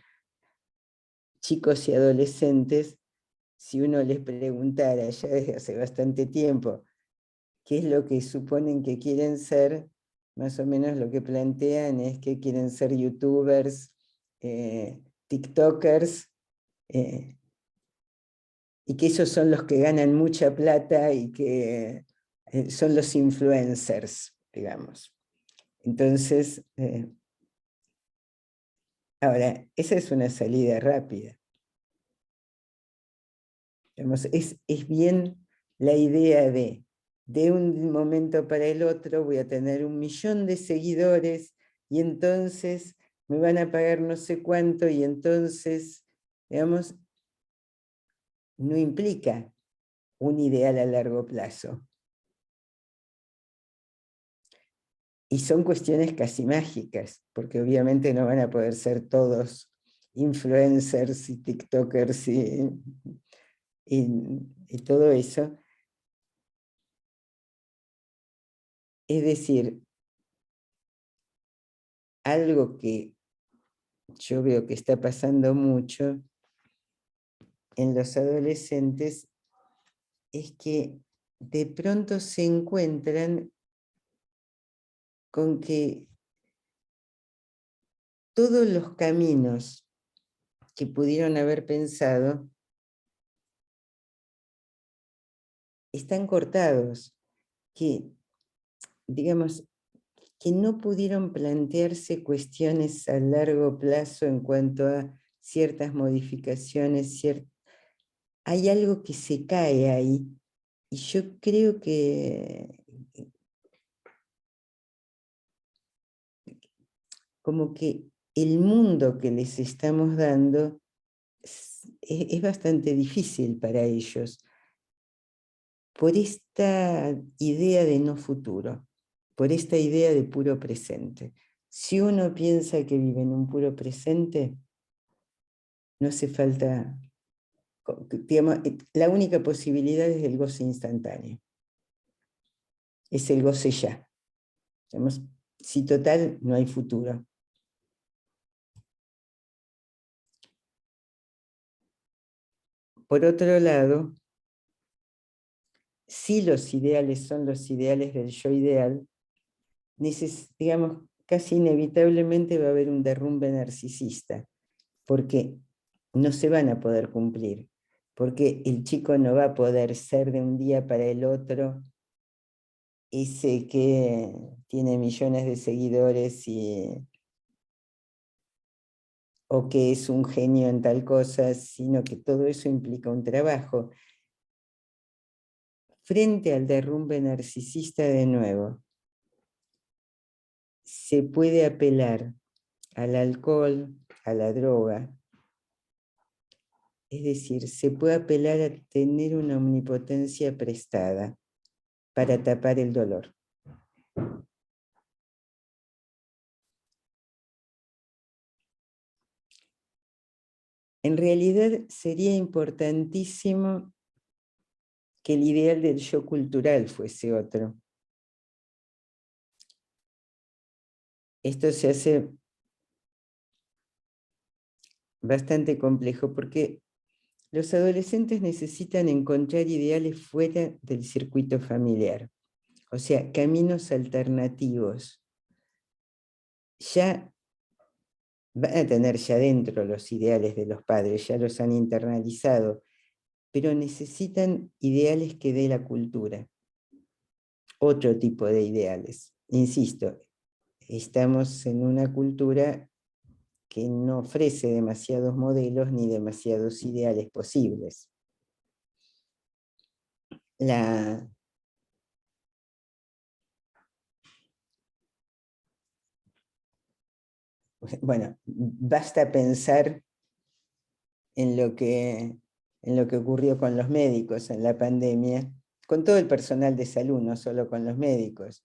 chicos y adolescentes, si uno les preguntara ya desde hace bastante tiempo qué es lo que suponen que quieren ser, más o menos lo que plantean es que quieren ser youtubers, tiktokers, y que esos son los que ganan mucha plata y que son los influencers, digamos. Entonces, ahora, esa es una salida rápida. Digamos, es bien la idea de un momento para el otro voy a tener 1 millón de seguidores y entonces me van a pagar no sé cuánto y entonces, digamos, no implica un ideal a largo plazo. Y son cuestiones casi mágicas, porque obviamente no van a poder ser todos influencers y tiktokers y todo eso. Es decir, algo que yo veo que está pasando mucho en los adolescentes es que de pronto se encuentran con que todos los caminos que pudieron haber pensado están cortados, que, digamos, que no pudieron plantearse cuestiones a largo plazo en cuanto a ciertas modificaciones, hay algo que se cae ahí, y yo creo que como que el mundo que les estamos dando es bastante difícil para ellos, por esta idea de no futuro, por esta idea de puro presente. Si uno piensa que vive en un puro presente, no hace falta, digamos, la única posibilidad es el goce instantáneo, es el goce ya. Digamos, si total no hay futuro. Por otro lado, si los ideales son los ideales del yo ideal, digamos, casi inevitablemente va a haber un derrumbe narcisista, porque no se van a poder cumplir, porque el chico no va a poder ser de un día para el otro ese que tiene millones de seguidores o que es un genio en tal cosa, sino que todo eso implica un trabajo. Frente al derrumbe narcisista de nuevo, se puede apelar al alcohol, a la droga, es decir, se puede apelar a tener una omnipotencia prestada para tapar el dolor. En realidad sería importantísimo que el ideal del yo cultural fuese otro. Esto se hace bastante complejo porque los adolescentes necesitan encontrar ideales fuera del circuito familiar, o sea, caminos alternativos. Ya van a tener ya dentro los ideales de los padres, ya los han internalizado, pero necesitan ideales que dé la cultura, otro tipo de ideales. Insisto, estamos en una cultura que no ofrece demasiados modelos ni demasiados ideales posibles. Bueno, basta pensar en lo que ocurrió con los médicos en la pandemia, con todo el personal de salud, no solo con los médicos.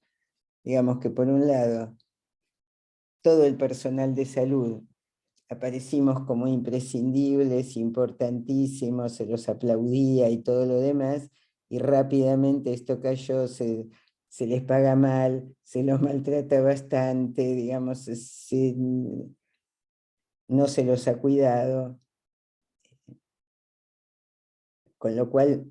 Digamos que por un lado, todo el personal de salud aparecimos como imprescindibles, importantísimos, se los aplaudía y todo lo demás, y rápidamente esto cayó, se les paga mal, se los maltrata bastante, digamos, no se los ha cuidado, con lo cual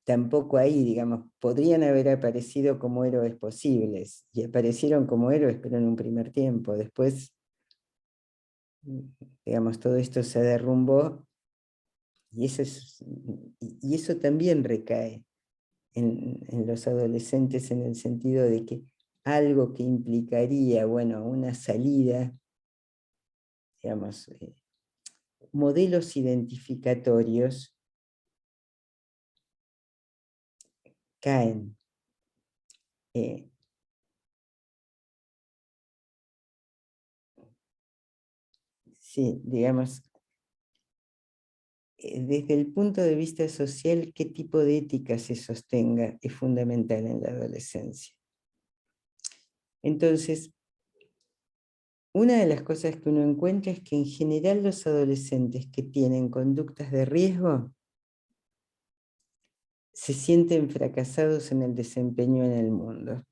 tampoco ahí, digamos, podrían haber aparecido como héroes posibles, y aparecieron como héroes, pero en un primer tiempo. Después, digamos, todo esto se derrumbó, y eso también recae en los adolescentes, en el sentido de que algo que implicaría, bueno, una salida, digamos, modelos identificatorios caen. Sí, digamos, desde el punto de vista social, qué tipo de ética se sostenga es fundamental en la adolescencia. Entonces, una de las cosas que uno encuentra es que en general los adolescentes que tienen conductas de riesgo se sienten fracasados en el desempeño en el mundo.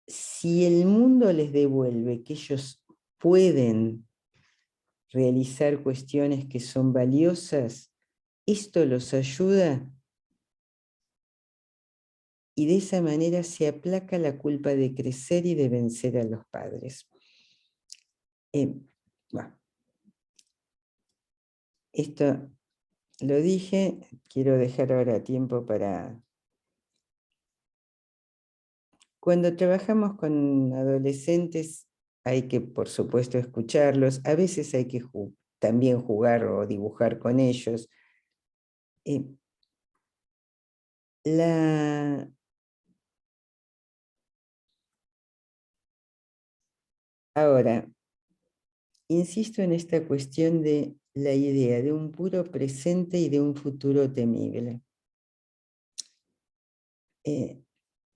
Si el mundo les devuelve que ellos pueden realizar cuestiones que son valiosas, esto los ayuda y de esa manera se aplaca la culpa de crecer y de vencer a los padres. Bueno, esto lo dije, quiero dejar ahora tiempo para... Cuando trabajamos con adolescentes hay que, por supuesto, escucharlos, a veces hay que también jugar o dibujar con ellos. Ahora, insisto en esta cuestión de la idea de un puro presente y de un futuro temible.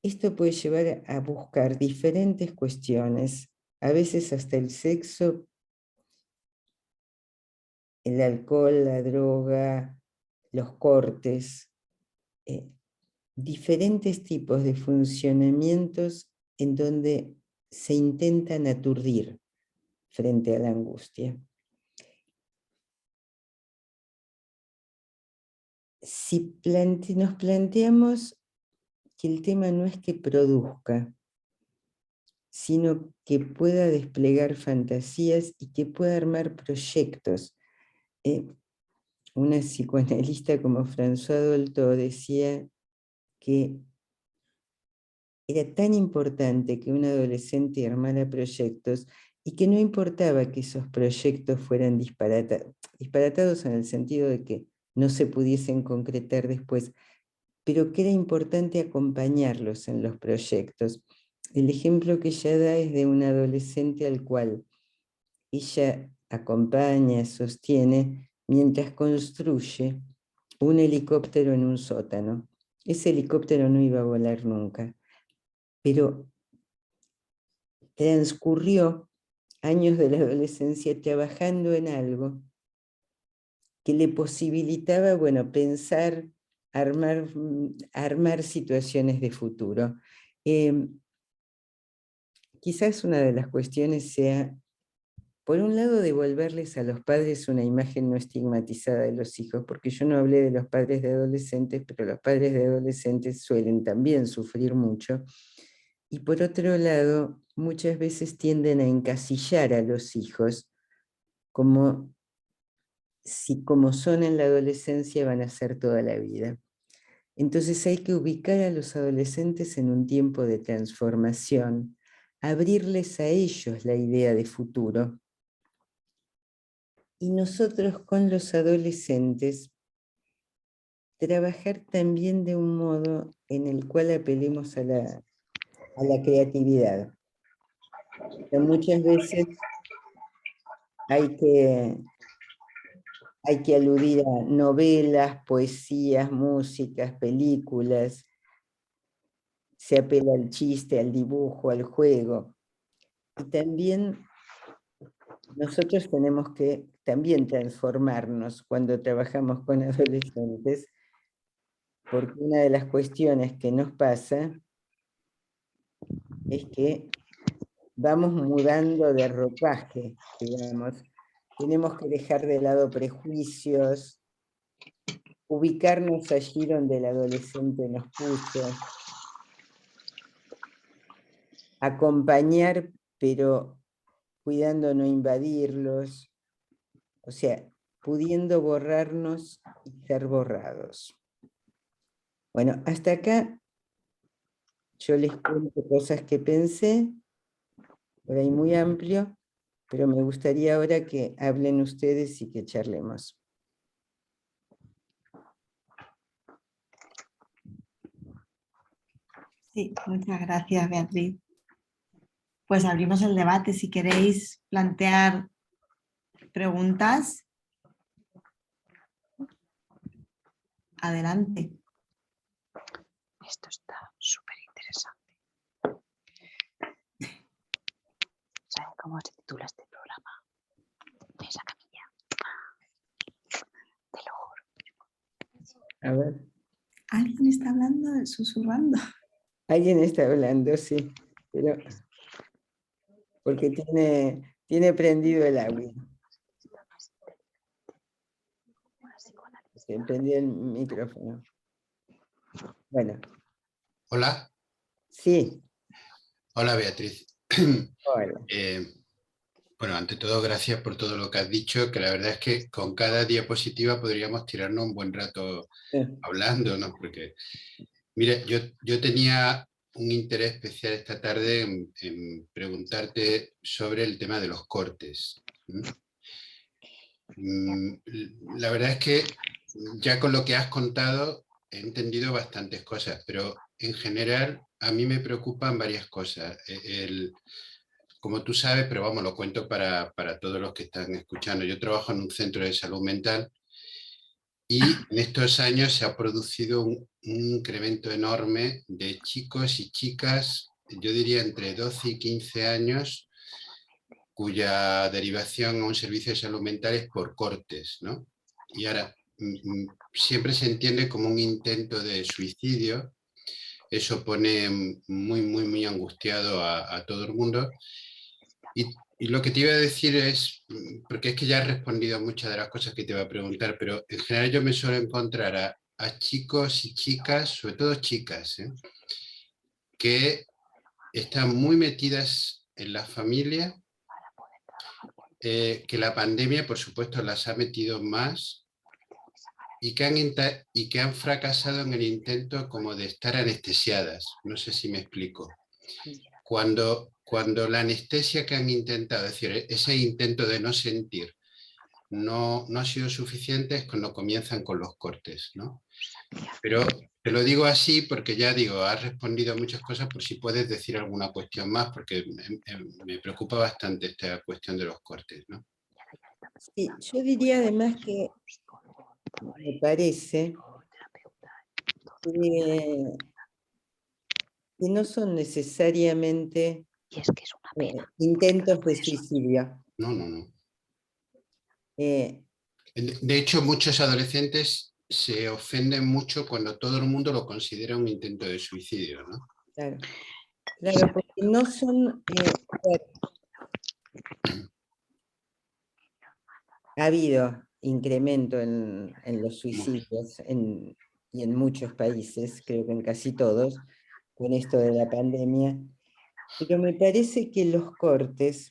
Esto puede llevar a buscar diferentes cuestiones, a veces hasta el sexo, el alcohol, la droga, los cortes, diferentes tipos de funcionamientos en donde se intentan aturdir frente a la angustia. Si nos planteamos que el tema no es que produzca, sino que pueda desplegar fantasías y que pueda armar proyectos. Una psicoanalista como François Dolto decía que era tan importante que un adolescente armara proyectos y que no importaba que esos proyectos fueran disparatados en el sentido de que no se pudiesen concretar después, pero que era importante acompañarlos en los proyectos. El ejemplo que ella da es de un adolescente al cual ella acompaña, sostiene, mientras construye un helicóptero en un sótano. Ese helicóptero no iba a volar nunca, pero transcurrió años de la adolescencia trabajando en algo que le posibilitaba, bueno, pensar, armar situaciones de futuro. Quizás una de las cuestiones sea, por un lado, devolverles a los padres una imagen no estigmatizada de los hijos, porque yo no hablé de los padres de adolescentes, pero los padres de adolescentes suelen también sufrir mucho. Y por otro lado, muchas veces tienden a encasillar a los hijos como si como son en la adolescencia van a ser toda la vida. Entonces hay que ubicar a los adolescentes en un tiempo de transformación, abrirles a ellos la idea de futuro. Y nosotros con los adolescentes trabajar también de un modo en el cual apelemos a la creatividad. Pero muchas veces hay que aludir a novelas, poesías, músicas, películas, se apela al chiste, al dibujo, al juego. Y también nosotros tenemos que también transformarnos cuando trabajamos con adolescentes, porque una de las cuestiones que nos pasa es que vamos mudando de ropaje, digamos. Tenemos que dejar de lado prejuicios, ubicarnos allí donde el adolescente nos puso, acompañar, pero cuidando no invadirlos, o sea, pudiendo borrarnos y ser borrados. Bueno, hasta acá yo les cuento cosas que pensé, por ahí muy amplio, pero me gustaría ahora que hablen ustedes y que charlemos. Sí, muchas gracias, Beatriz. Pues abrimos el debate. Si queréis plantear preguntas, adelante. Esto está súper interesante. ¿Saben cómo se titula este programa? Esa camilla. Te lo juro. A ver. ¿Alguien está hablando, susurrando? Alguien está hablando, sí, pero porque tiene prendido el audio. Se prendió el micrófono. Bueno. Hola. Sí. Hola, Beatriz. Hola. Bueno, ante todo, gracias por todo lo que has dicho, que la verdad es que con cada diapositiva podríamos tirarnos un buen rato hablando, ¿no? Porque, mire, yo tenía un interés especial esta tarde en preguntarte sobre el tema de los cortes. La verdad es que ya con lo que has contado he entendido bastantes cosas, pero en general a mí me preocupan varias cosas. Como tú sabes, pero vamos, lo cuento para todos los que están escuchando. Yo trabajo en un centro de salud mental y en estos años se ha producido un incremento enorme de chicos y chicas, yo diría entre 12 y 15 años, cuya derivación a un servicio de salud mental es por cortes, ¿no? Y ahora, siempre se entiende como un intento de suicidio. Eso pone muy angustiado a todo el mundo. Y lo que te iba a decir es, porque es que ya has respondido a muchas de las cosas que te iba a preguntar, pero en general yo me suelo encontrar a chicos y chicas, sobre todo chicas, que están muy metidas en la familia, que la pandemia, por supuesto, las ha metido más y que han fracasado en el intento como de estar anestesiadas. No sé si me explico. Cuando la anestesia que han intentado, es decir, ese intento de no sentir, no ha sido suficiente, es cuando comienzan con los cortes, ¿no? Pero te lo digo así porque ya digo, has respondido a muchas cosas, por si puedes decir alguna cuestión más, porque me preocupa bastante esta cuestión de los cortes, ¿no? Sí, yo diría además que me parece que no son necesariamente Y es que es una pena. Intentos de suicidio. No. Eh, De hecho, muchos adolescentes se ofenden mucho cuando todo el mundo lo considera un intento de suicidio, ¿no? Claro, porque no son... ha habido incremento en los suicidios y en muchos países, creo que en casi todos, con esto de la pandemia, pero me parece que los cortes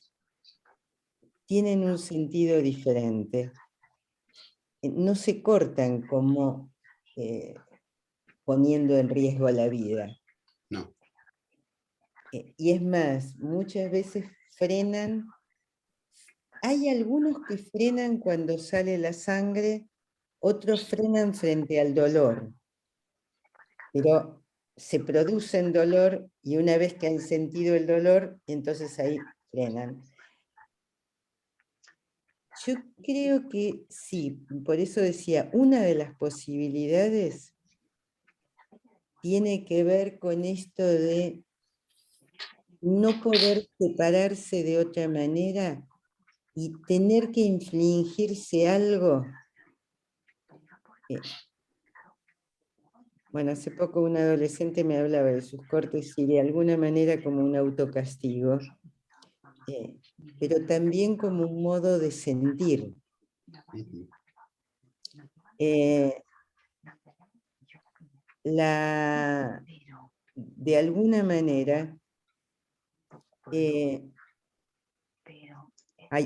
tienen un sentido diferente. No se cortan como poniendo en riesgo la vida. No. Y es más, muchas veces frenan. Hay algunos que frenan cuando sale la sangre, otros frenan frente al dolor. Pero se produce el dolor y una vez que han sentido el dolor, entonces ahí frenan. Yo creo que sí, por eso decía, una de las posibilidades tiene que ver con esto de no poder separarse de otra manera y tener que infligirse algo. Bueno, hace poco un adolescente me hablaba de sus cortes y de alguna manera como un autocastigo, pero también como un modo de sentir. De alguna manera,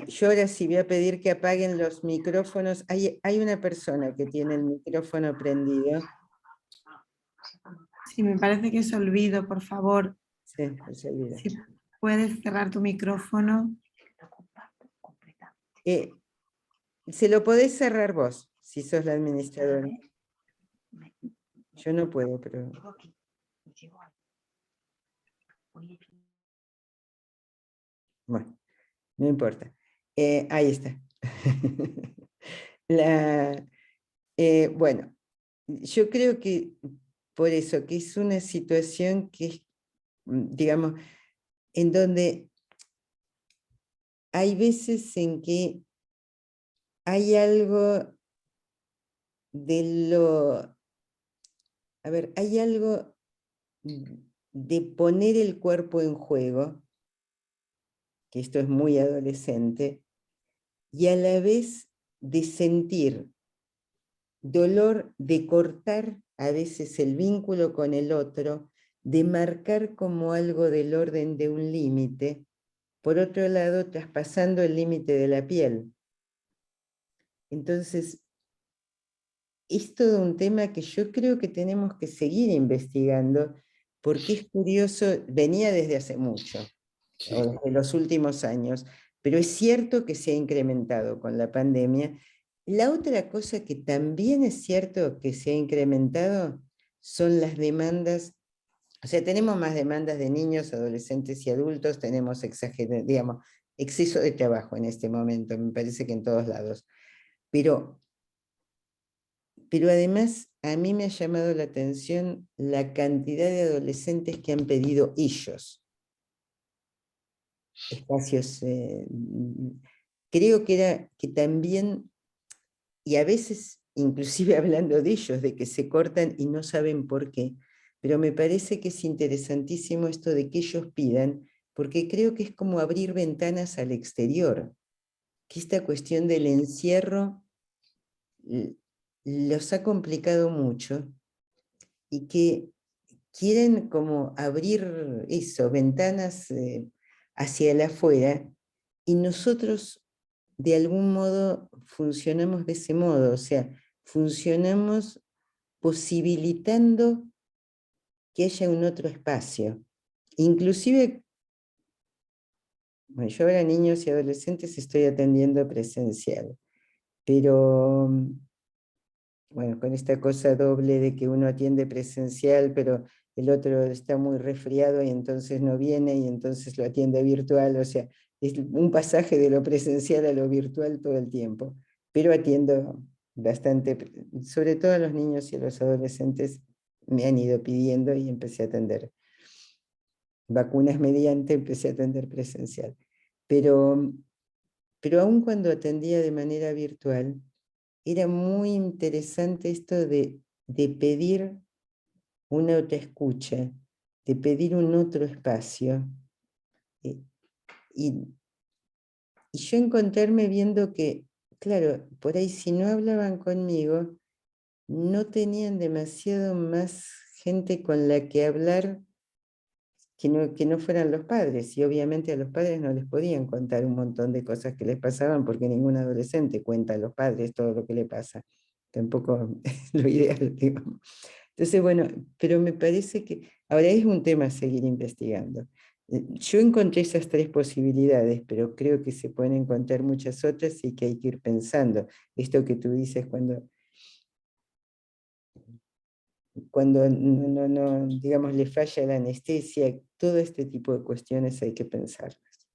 yo ahora sí voy a pedir que apaguen los micrófonos. Hay una persona que tiene el micrófono prendido. Sí, me parece que es Olvido, por favor. Sí, pues se olvida. Si puedes cerrar tu micrófono. Se lo podés cerrar vos, si sos la administradora. Yo no puedo, pero... Bueno, no importa. Ahí está. Bueno, yo creo que por eso, que es una situación que es, digamos, en donde hay veces en que hay algo de lo... A ver, hay algo de poner el cuerpo en juego, que esto es muy adolescente, y a la vez de sentir dolor de cortar a veces el vínculo con el otro, de marcar como algo del orden de un límite, por otro lado, traspasando el límite de la piel. Entonces, es todo un tema que yo creo que tenemos que seguir investigando, porque es curioso, venía desde hace mucho, Sí. o desde los últimos años, pero es cierto que se ha incrementado con la pandemia. La otra cosa que también es cierto que se ha incrementado son las demandas. O sea, tenemos más demandas de niños, adolescentes y adultos, tenemos digamos, exceso de trabajo en este momento, me parece que en todos lados. Pero además a mí me ha llamado la atención la cantidad de adolescentes que han pedido ellos espacios. Creo que también, y a veces inclusive hablando de ellos, de que se cortan y no saben por qué, pero me parece que es interesantísimo esto de que ellos pidan, porque creo que es como abrir ventanas al exterior, que esta cuestión del encierro los ha complicado mucho y que quieren como abrir eso, ventanas hacia el afuera, y nosotros de algún modo funcionamos de ese modo, o sea, funcionamos posibilitando que haya un otro espacio. Inclusive, bueno, yo ahora niños y adolescentes estoy atendiendo presencial, pero bueno, con esta cosa doble de que uno atiende presencial, pero el otro está muy resfriado y entonces no viene y entonces lo atiende virtual, o sea, es un pasaje de lo presencial a lo virtual todo el tiempo, pero atiendo bastante, sobre todo a los niños y a los adolescentes me han ido pidiendo y empecé a atender. Vacunas mediante, empecé a atender presencial. Pero aun cuando atendía de manera virtual, era muy interesante esto de pedir una otra escucha, de pedir un otro espacio. Y yo encontrarme viendo que, claro, por ahí si no hablaban conmigo, no tenían demasiado más gente con la que hablar que no fueran los padres. Y obviamente a los padres no les podían contar un montón de cosas que les pasaban, porque ningún adolescente cuenta a los padres todo lo que le pasa. Tampoco es lo ideal, digamos. Entonces, bueno, pero me parece que ahora es un tema a seguir investigando. Yo encontré esas tres posibilidades, pero creo que se pueden encontrar muchas otras y que hay que ir pensando. Esto que tú dices cuando digamos, le falla la anestesia, todo este tipo de cuestiones hay que pensarlas.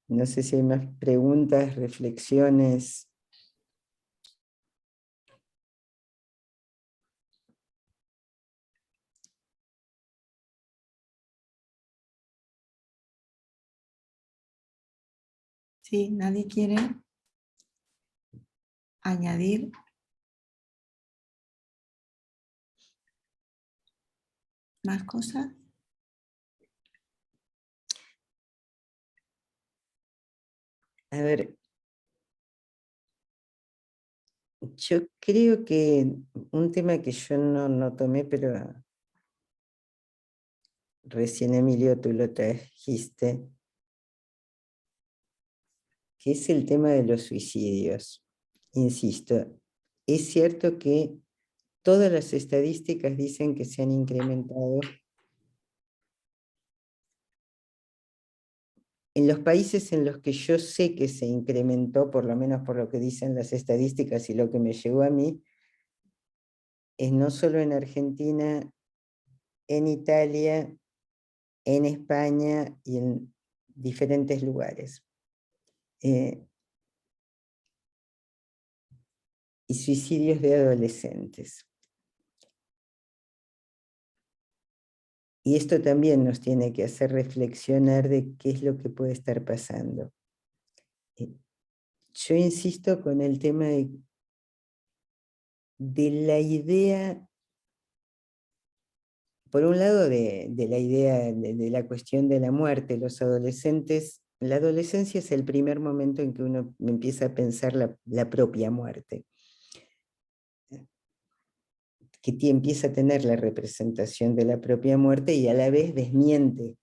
No sé si hay más preguntas, reflexiones. Sí, nadie quiere añadir. ¿Más cosas? A ver, yo creo que un tema que yo no tomé, pero recién Emilio tú lo trajiste, que es el tema de los suicidios. Insisto, es cierto que todas las estadísticas dicen que se han incrementado. En los países en los que yo sé que se incrementó, por lo menos por lo que dicen las estadísticas y lo que me llegó a mí, es no solo en Argentina, en Italia, en España y en diferentes lugares. Y suicidios de adolescentes. Y esto también nos tiene que hacer reflexionar de qué es lo que puede estar pasando. Yo insisto con el tema de la idea, por un lado de la idea de la cuestión de la muerte. Los adolescentes, la adolescencia es el primer momento en que uno empieza a pensar la propia muerte, que empieza a tener la representación de la propia muerte y a la vez desmiente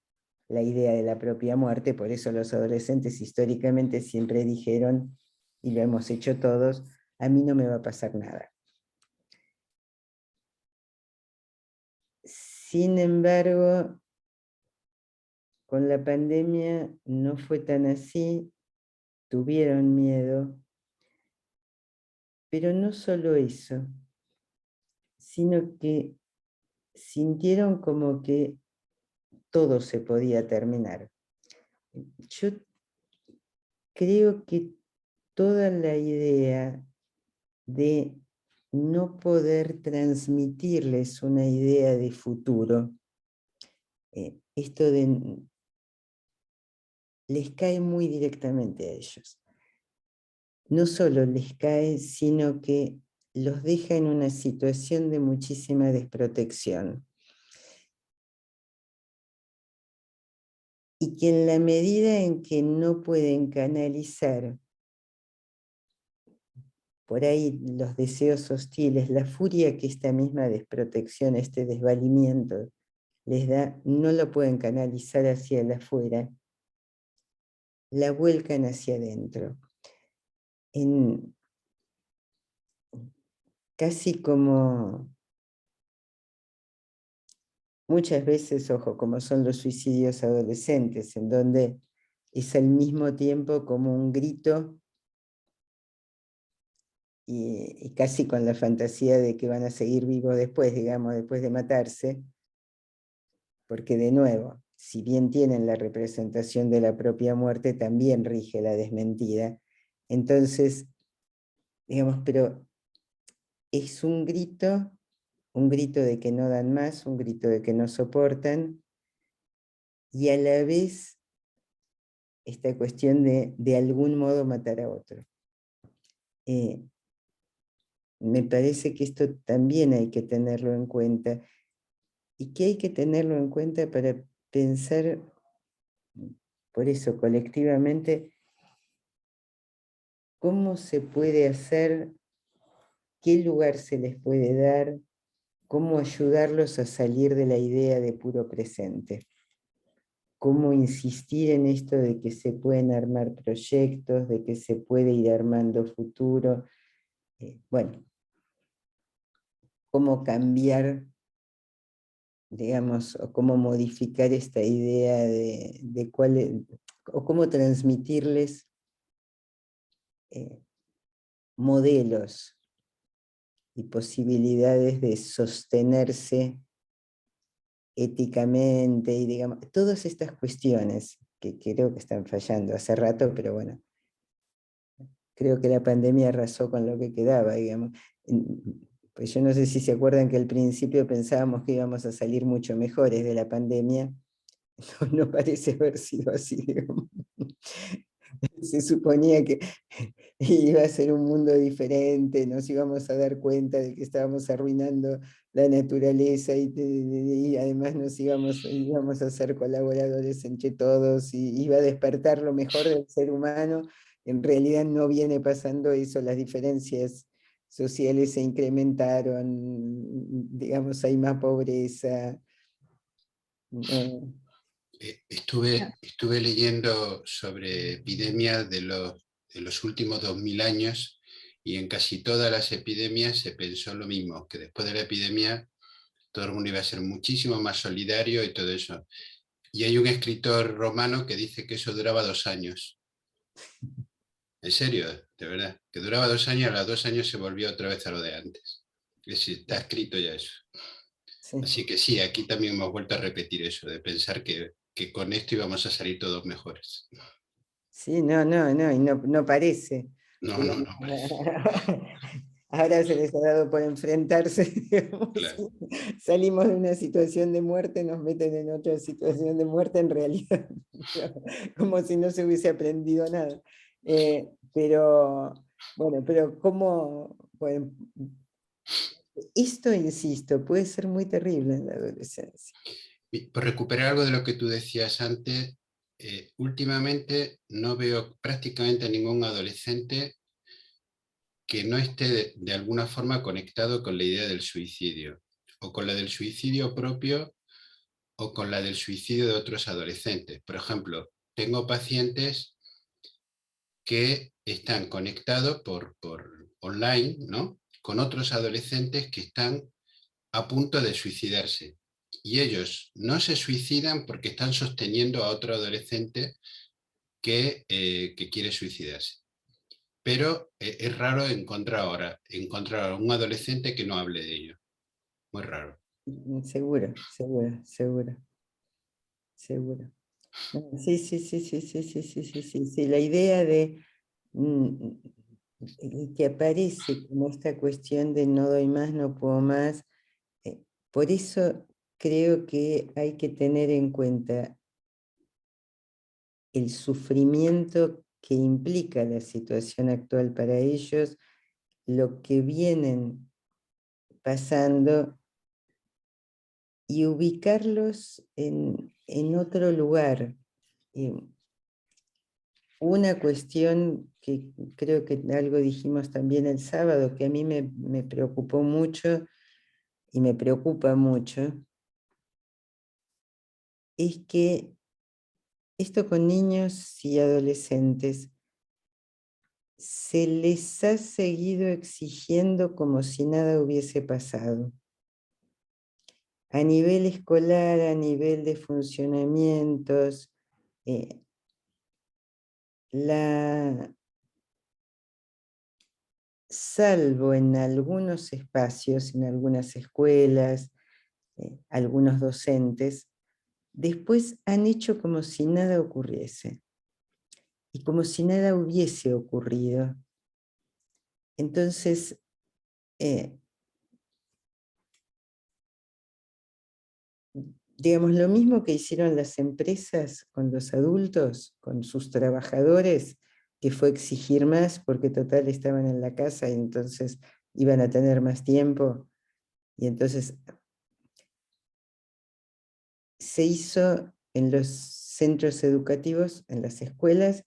la idea de la propia muerte. Por eso los adolescentes históricamente siempre dijeron, y lo hemos hecho todos, a mí no me va a pasar nada. Sin embargo, con la pandemia no fue tan así, tuvieron miedo, pero no solo eso, sino que sintieron como que todo se podía terminar. Yo creo que toda la idea de no poder transmitirles una idea de futuro, esto les cae muy directamente a ellos. No solo les cae, sino que los deja en una situación de muchísima desprotección. Y que en la medida en que no pueden canalizar por ahí los deseos hostiles, la furia que esta misma desprotección, este desvalimiento les da, no lo pueden canalizar hacia el afuera, la vuelcan hacia adentro. Casi como muchas veces, ojo, como son los suicidios adolescentes, en donde es al mismo tiempo como un grito y casi con la fantasía de que van a seguir vivos después, digamos, después de matarse, porque de nuevo, si bien tienen la representación de la propia muerte, también rige la desmentida. Entonces, digamos, pero es un grito de que no dan más, un grito de que no soportan, y a la vez esta cuestión de algún modo matar a otro. Me parece que esto también hay que tenerlo en cuenta, y que hay que tenerlo en cuenta para pensar, por eso colectivamente, cómo se puede hacer, qué lugar se les puede dar, cómo ayudarlos a salir de la idea de puro presente. Cómo insistir en esto de que se pueden armar proyectos, de que se puede ir armando futuro. Bueno, cómo cambiar, digamos, o cómo modificar esta idea de cuál, o cómo transmitirles modelos y posibilidades de sostenerse éticamente y, digamos, todas estas cuestiones que creo que están fallando hace rato, pero bueno, creo que la pandemia arrasó con lo que quedaba, digamos. Pues yo no sé si se acuerdan que al principio pensábamos que íbamos a salir mucho mejores de la pandemia. No parece haber sido así, digamos. Se suponía que iba a ser un mundo diferente, nos íbamos a dar cuenta de que estábamos arruinando la naturaleza y además íbamos a ser colaboradores entre todos y iba a despertar lo mejor del ser humano. En realidad no viene pasando eso, las diferencias sociales se incrementaron, digamos, hay más pobreza. Estuve leyendo sobre epidemias de los últimos 2000 años y en casi todas las epidemias se pensó lo mismo, que después de la epidemia todo el mundo iba a ser muchísimo más solidario y todo eso. Y hay un escritor romano que dice que eso duraba 2 años. En serio, de verdad, que duraba 2 años, a los 2 años se volvió otra vez a lo de antes. Es decir, está escrito ya eso. Sí. Así que sí, aquí también hemos vuelto a repetir eso, de pensar que con esto íbamos a salir todos mejores. Sí, y no parece. No, no, Digamos. no parece. Ahora se les ha dado por enfrentarse, digamos, Claro. salimos de una situación de muerte, nos meten en otra situación de muerte en realidad, como si no se hubiese aprendido nada. Pero, bueno, pero cómo, bueno, esto, insisto, puede ser muy terrible en la adolescencia. Y por recuperar algo de lo que tú decías antes, últimamente no veo prácticamente a ningún adolescente que no esté de alguna forma conectado con la idea del suicidio, o con la del suicidio propio, o con la del suicidio de otros adolescentes. Por ejemplo, tengo pacientes que están conectados por online, ¿no?, con otros adolescentes que están a punto de suicidarse. Y ellos no se suicidan porque están sosteniendo a otro adolescente que quiere suicidarse. Pero es raro encontrar a un adolescente que no hable de ello. Muy raro. Seguro, seguro, seguro, seguro. No, sí, sí, sí, sí, sí, sí, sí, sí, sí, sí. La idea de que aparece como esta cuestión de no doy más, no puedo más. Por eso creo que hay que tener en cuenta el sufrimiento que implica la situación actual para ellos, lo que vienen pasando y ubicarlos en otro lugar. Una cuestión que creo que algo dijimos también el sábado, que a mí me preocupó mucho y me preocupa mucho, es que esto con niños y adolescentes se les ha seguido exigiendo como si nada hubiese pasado. A nivel escolar, a nivel de funcionamientos, salvo en algunos espacios, en algunas escuelas, algunos docentes, después han hecho como si nada ocurriese y como si nada hubiese ocurrido. Entonces, digamos, lo mismo que hicieron las empresas con los adultos, con sus trabajadores, que fue exigir más porque total estaban en la casa y entonces iban a tener más tiempo. Y entonces se hizo en los centros educativos, en las escuelas,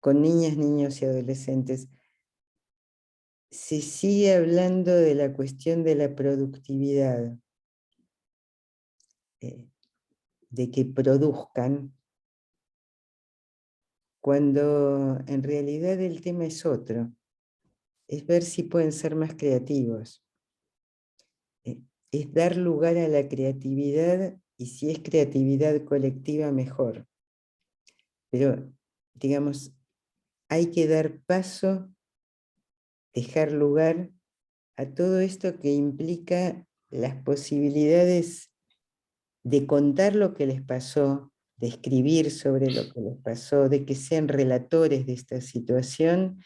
con niñas, niños y adolescentes. Se sigue hablando de la cuestión de la productividad, de que produzcan, cuando en realidad el tema es otro, es ver si pueden ser más creativos, es dar lugar a la creatividad y si es creatividad colectiva, mejor. Pero, digamos, hay que dar paso, dejar lugar a todo esto que implica las posibilidades de contar lo que les pasó, de escribir sobre lo que les pasó, de que sean relatores de esta situación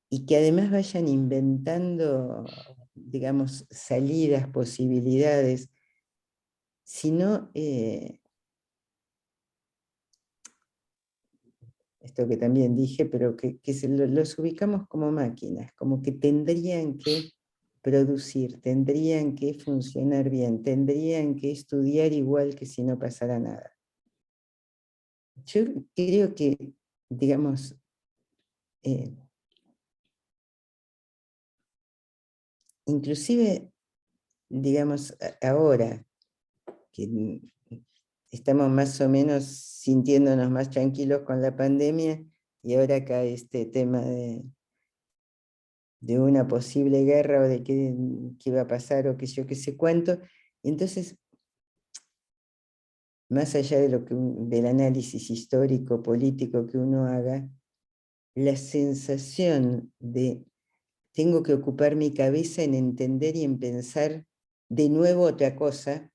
y que además vayan inventando, digamos, salidas, posibilidades, sino esto que también dije, pero que los ubicamos como máquinas, como que tendrían que producir, tendrían que funcionar bien, tendrían que estudiar igual que si no pasara nada. Yo creo que, digamos, inclusive, digamos, ahora que estamos más o menos sintiéndonos más tranquilos con la pandemia, y ahora cae este tema de una posible guerra o de qué va a pasar o qué yo qué sé cuánto. Entonces, más allá de del análisis histórico, político que uno haga, la sensación de tengo que ocupar mi cabeza en entender y en pensar de nuevo otra cosa,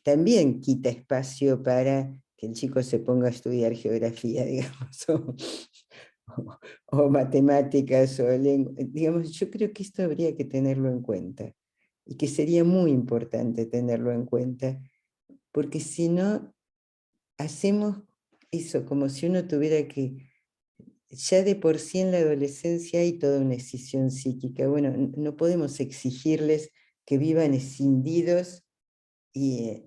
también quita espacio para que el chico se ponga a estudiar geografía, digamos, o matemáticas, o lengua. Digamos, yo creo que esto habría que tenerlo en cuenta, y que sería muy importante tenerlo en cuenta, porque si no, hacemos eso como si uno tuviera que, ya de por sí en la adolescencia hay toda una escisión psíquica. Bueno, no podemos exigirles que vivan escindidos y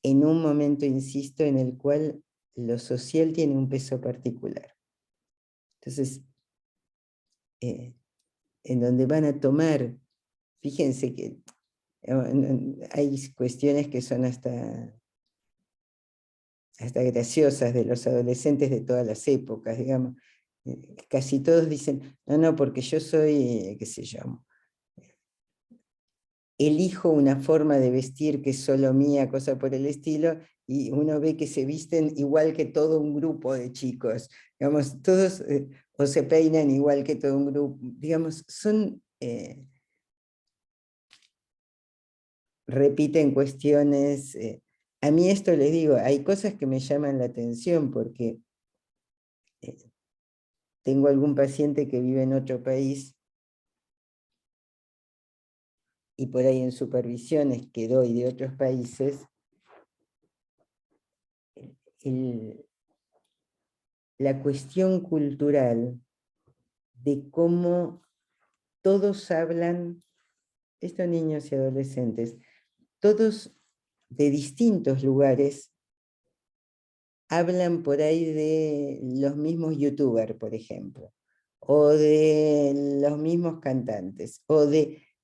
en un momento, insisto, en el cual lo social tiene un peso particular. Entonces, en donde van a tomar, fíjense que hay cuestiones que son hasta graciosas de los adolescentes de todas las épocas, digamos. Casi todos dicen, no, porque yo soy, qué sé yo, elijo una forma de vestir que es solo mía, cosa por el estilo, y uno ve que se visten igual que todo un grupo de chicos, digamos, todos, o se peinan igual que todo un grupo, digamos, son, repiten cuestiones. A mí esto les digo, hay cosas que me llaman la atención, porque tengo algún paciente que vive en otro país, y por ahí en supervisiones que doy de otros países, la cuestión cultural de cómo todos hablan, estos niños y adolescentes, todos de distintos lugares, hablan por ahí de los mismos youtubers, por ejemplo, o de los mismos cantantes,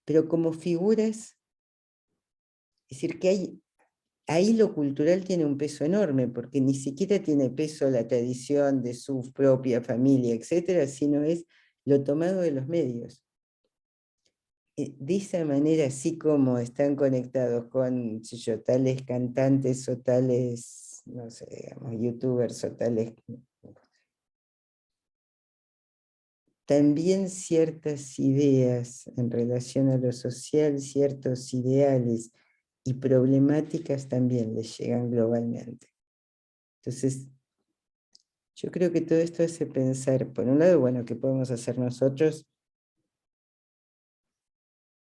pero como figuras, es decir, que ahí lo cultural tiene un peso enorme, porque ni siquiera tiene peso la tradición de su propia familia, etcétera, sino es lo tomado de los medios. De esa manera, así como están conectados con tales cantantes o tales, no sé, digamos, youtubers o tales, también ciertas ideas en relación a lo social, ciertos ideales y problemáticas también les llegan globalmente. Entonces, yo creo que todo esto hace pensar, por un lado, bueno, qué podemos hacer nosotros,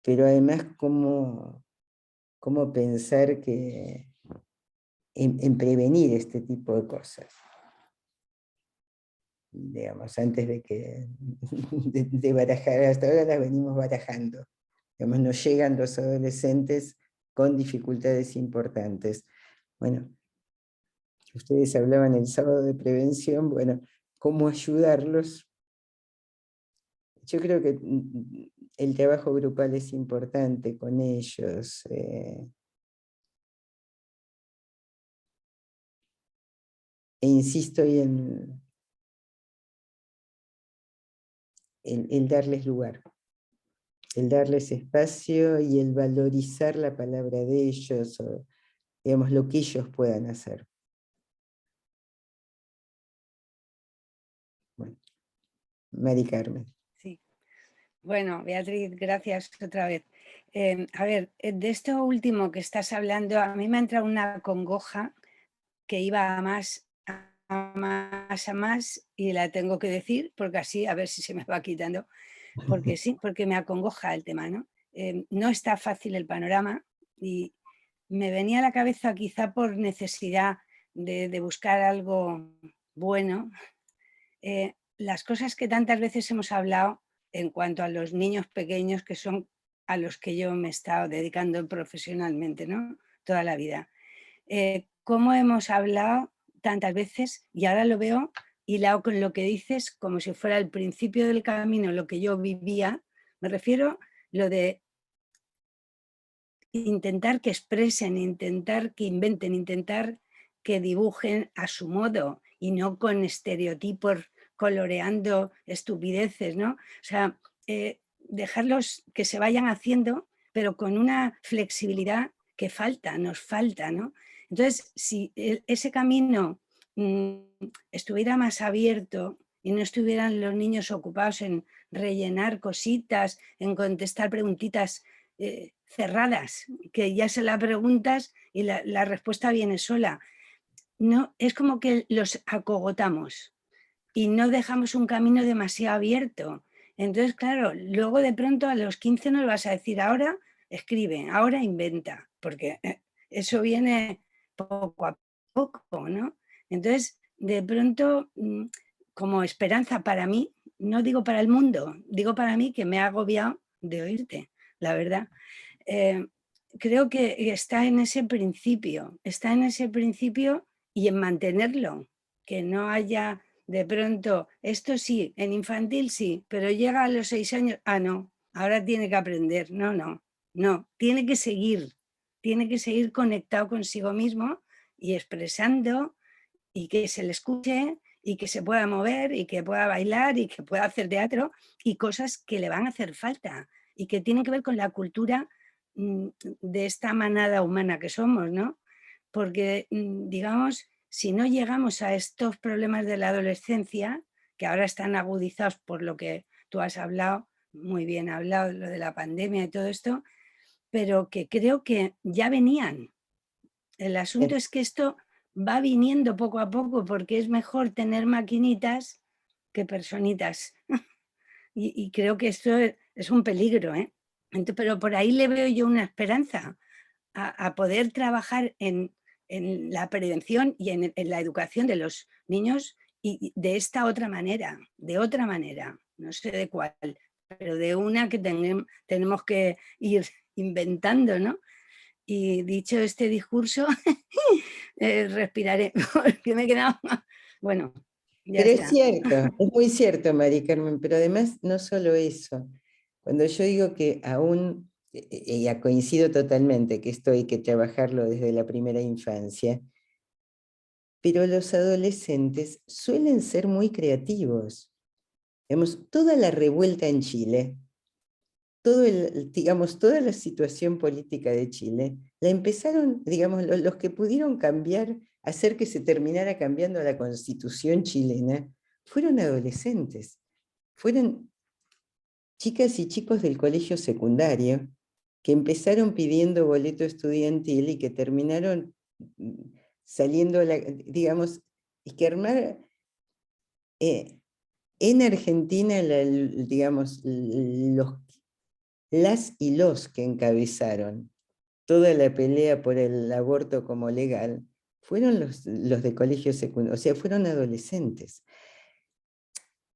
pero además cómo pensar que en prevenir este tipo de cosas, digamos, antes de barajar. Hasta ahora las venimos barajando. Digamos, nos llegan los adolescentes con dificultades importantes. Bueno, ustedes hablaban el sábado de prevención, bueno, ¿cómo ayudarlos? Yo creo que el trabajo grupal es importante con ellos. E insisto hoy en el darles lugar, el darles espacio y el valorizar la palabra de ellos, o, digamos, lo que ellos puedan hacer. Bueno, Mari Carmen. Sí. Bueno, Beatriz, gracias otra vez. A ver, de esto último que estás hablando, a mí me ha entrado una congoja que iba a más, y la tengo que decir, porque así a ver si se me va quitando, porque sí, porque me acongoja el tema, ¿no? No está fácil el panorama, y me venía a la cabeza, quizá por necesidad de buscar algo bueno, las cosas que tantas veces hemos hablado en cuanto a los niños pequeños, que son a los que yo me he estado dedicando profesionalmente, ¿no? Toda la vida. Cómo hemos hablado tantas veces, y ahora lo veo hilado con lo que dices, como si fuera el principio del camino, lo que yo vivía. Me refiero lo de intentar que expresen, intentar que inventen, intentar que dibujen a su modo y no con estereotipos coloreando estupideces, ¿no? O sea, dejarlos que se vayan haciendo, pero con una flexibilidad que falta, nos falta, ¿no? Entonces, si ese camino estuviera más abierto y no estuvieran los niños ocupados en rellenar cositas, en contestar preguntitas cerradas, que ya se la preguntas y la respuesta viene sola. No, es como que los acogotamos y no dejamos un camino demasiado abierto. Entonces, claro, luego de pronto a los 15 nos vas a decir, ahora escribe, ahora inventa, porque eso viene poco a poco, ¿no? Entonces, de pronto, como esperanza para mí, no digo para el mundo, digo para mí, que me ha agobiado de oírte, la verdad. Creo que está en ese principio y en mantenerlo, que no haya de pronto, esto sí, en infantil sí, pero llega a los 6 años, no, ahora tiene que aprender, no, tiene que seguir conectado consigo mismo y expresando, y que se le escuche y que se pueda mover y que pueda bailar y que pueda hacer teatro y cosas que le van a hacer falta y que tienen que ver con la cultura de esta manada humana que somos, ¿no? Porque, digamos, si no llegamos a estos problemas de la adolescencia, que ahora están agudizados por lo que tú has hablado, muy bien hablado, lo de la pandemia y todo esto, pero que creo que ya venían. El asunto es que esto va viniendo poco a poco porque es mejor tener maquinitas que personitas. Y creo que esto es un peligro, ¿eh? Entonces, pero por ahí le veo yo una esperanza a poder trabajar en la prevención y en la educación de los niños y de esta otra manera, no sé de cuál, pero de una que tenemos que ir inventando, ¿no? Y dicho este discurso, respiraré, porque me he quedado, bueno, ya Pero está. es muy cierto, Mari Carmen, pero además no solo eso. Cuando yo digo que aún, ya coincido totalmente que esto hay que trabajarlo desde la primera infancia, pero los adolescentes suelen ser muy creativos. Vemos toda la revuelta en Chile, digamos, toda la situación política de Chile, la empezaron, digamos, los que pudieron cambiar, hacer que se terminara cambiando la constitución chilena, fueron adolescentes, fueron chicas y chicos del colegio secundario, que empezaron pidiendo boleto estudiantil y que terminaron saliendo, digamos, y que armar... en Argentina, digamos, las y los que encabezaron toda la pelea por el aborto como legal fueron los de colegio secundario, o sea, fueron adolescentes.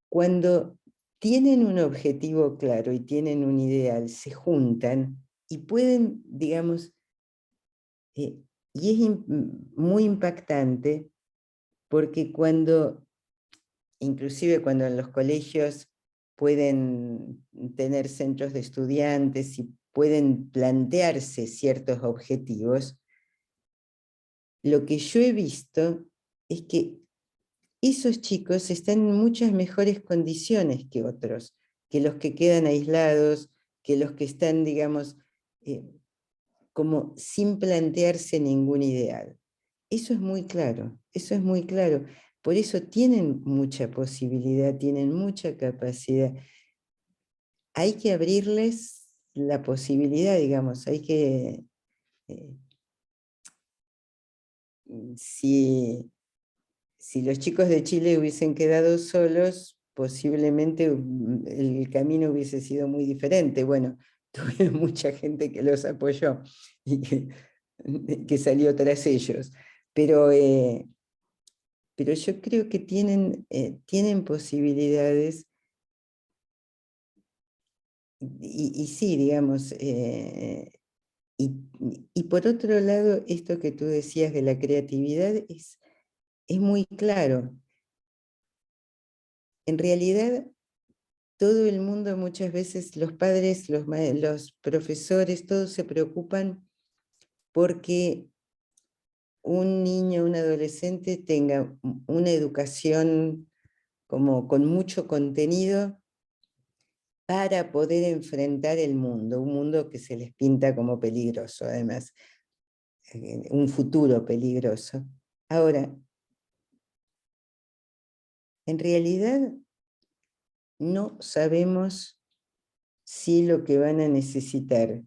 Cuando tienen un objetivo claro y tienen un ideal, se juntan y pueden, digamos, y es muy impactante porque inclusive cuando en los colegios pueden tener centros de estudiantes y pueden plantearse ciertos objetivos, lo que yo he visto es que esos chicos están en muchas mejores condiciones que otros, que los que quedan aislados, que los que están, digamos, como sin plantearse ningún ideal. Eso es muy claro, eso es muy claro. Por eso tienen mucha posibilidad, tienen mucha capacidad. Hay que abrirles la posibilidad, digamos, hay que... si los chicos de Chile hubiesen quedado solos, posiblemente el camino hubiese sido muy diferente. Bueno, tuvieron mucha gente que los apoyó y que salió tras ellos. pero yo creo que tienen posibilidades, y sí, digamos, y por otro lado, esto que tú decías de la creatividad es muy claro. En realidad, todo el mundo, muchas veces los padres, los profesores, todos se preocupan porque un niño, un adolescente tenga una educación como con mucho contenido para poder enfrentar el mundo, un mundo que se les pinta como peligroso, además, un futuro peligroso. Ahora, en realidad no sabemos si lo que van a necesitar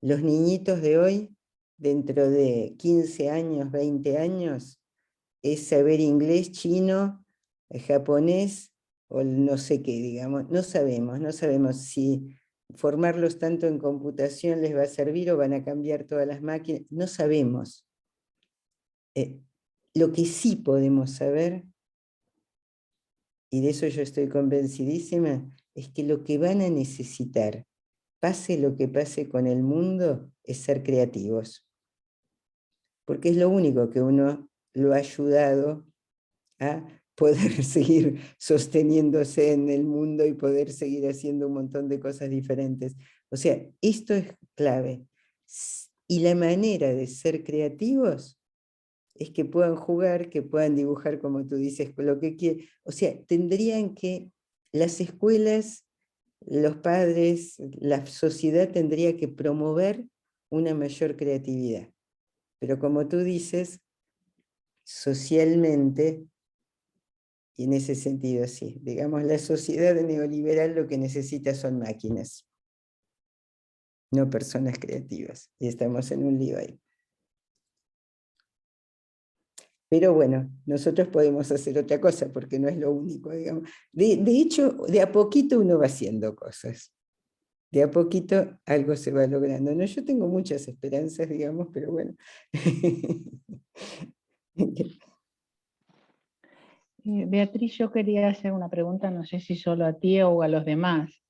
los niñitos de hoy, dentro de 15 años, 20 años, es saber inglés, chino, japonés, o no sé qué, digamos. No sabemos si formarlos tanto en computación les va a servir o van a cambiar todas las máquinas, no sabemos. Lo que sí podemos saber, y de eso yo estoy convencidísima, es que lo que van a necesitar, pase lo que pase con el mundo, es ser creativos. Porque es lo único que uno lo ha ayudado a poder seguir sosteniéndose en el mundo y poder seguir haciendo un montón de cosas diferentes. O sea, esto es clave. Y la manera de ser creativos es que puedan jugar, que puedan dibujar, como tú dices, lo que quieren. O sea, tendrían que, las escuelas, los padres, la sociedad tendría que promover una mayor creatividad. Pero como tú dices, socialmente, y en ese sentido sí, digamos, la sociedad neoliberal lo que necesita son máquinas, no personas creativas. Y estamos en un lío ahí. Pero bueno, nosotros podemos hacer otra cosa, porque no es lo único, digamos. De hecho, de a poquito uno va haciendo cosas. De a poquito algo se va logrando. No, yo tengo muchas esperanzas, digamos, pero bueno. Beatriz, yo quería hacer una pregunta, no sé si solo a ti o a los demás,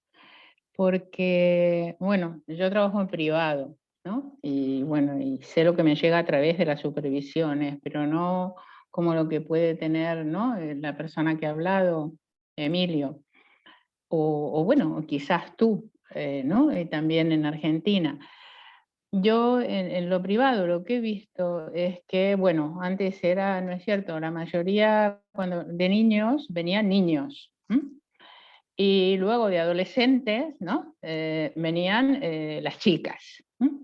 porque, bueno, yo trabajo en privado, ¿no? Y bueno, y sé lo que me llega a través de las supervisiones, pero no como lo que puede tener, ¿no? La persona que ha hablado, Emilio, o bueno, quizás tú, ¿no? También en Argentina. Yo en lo privado lo que he visto es que, bueno, antes era, no es cierto, la mayoría cuando, de niños venían niños, ¿m? Y luego de adolescentes, ¿no? Venían las chicas. ¿M?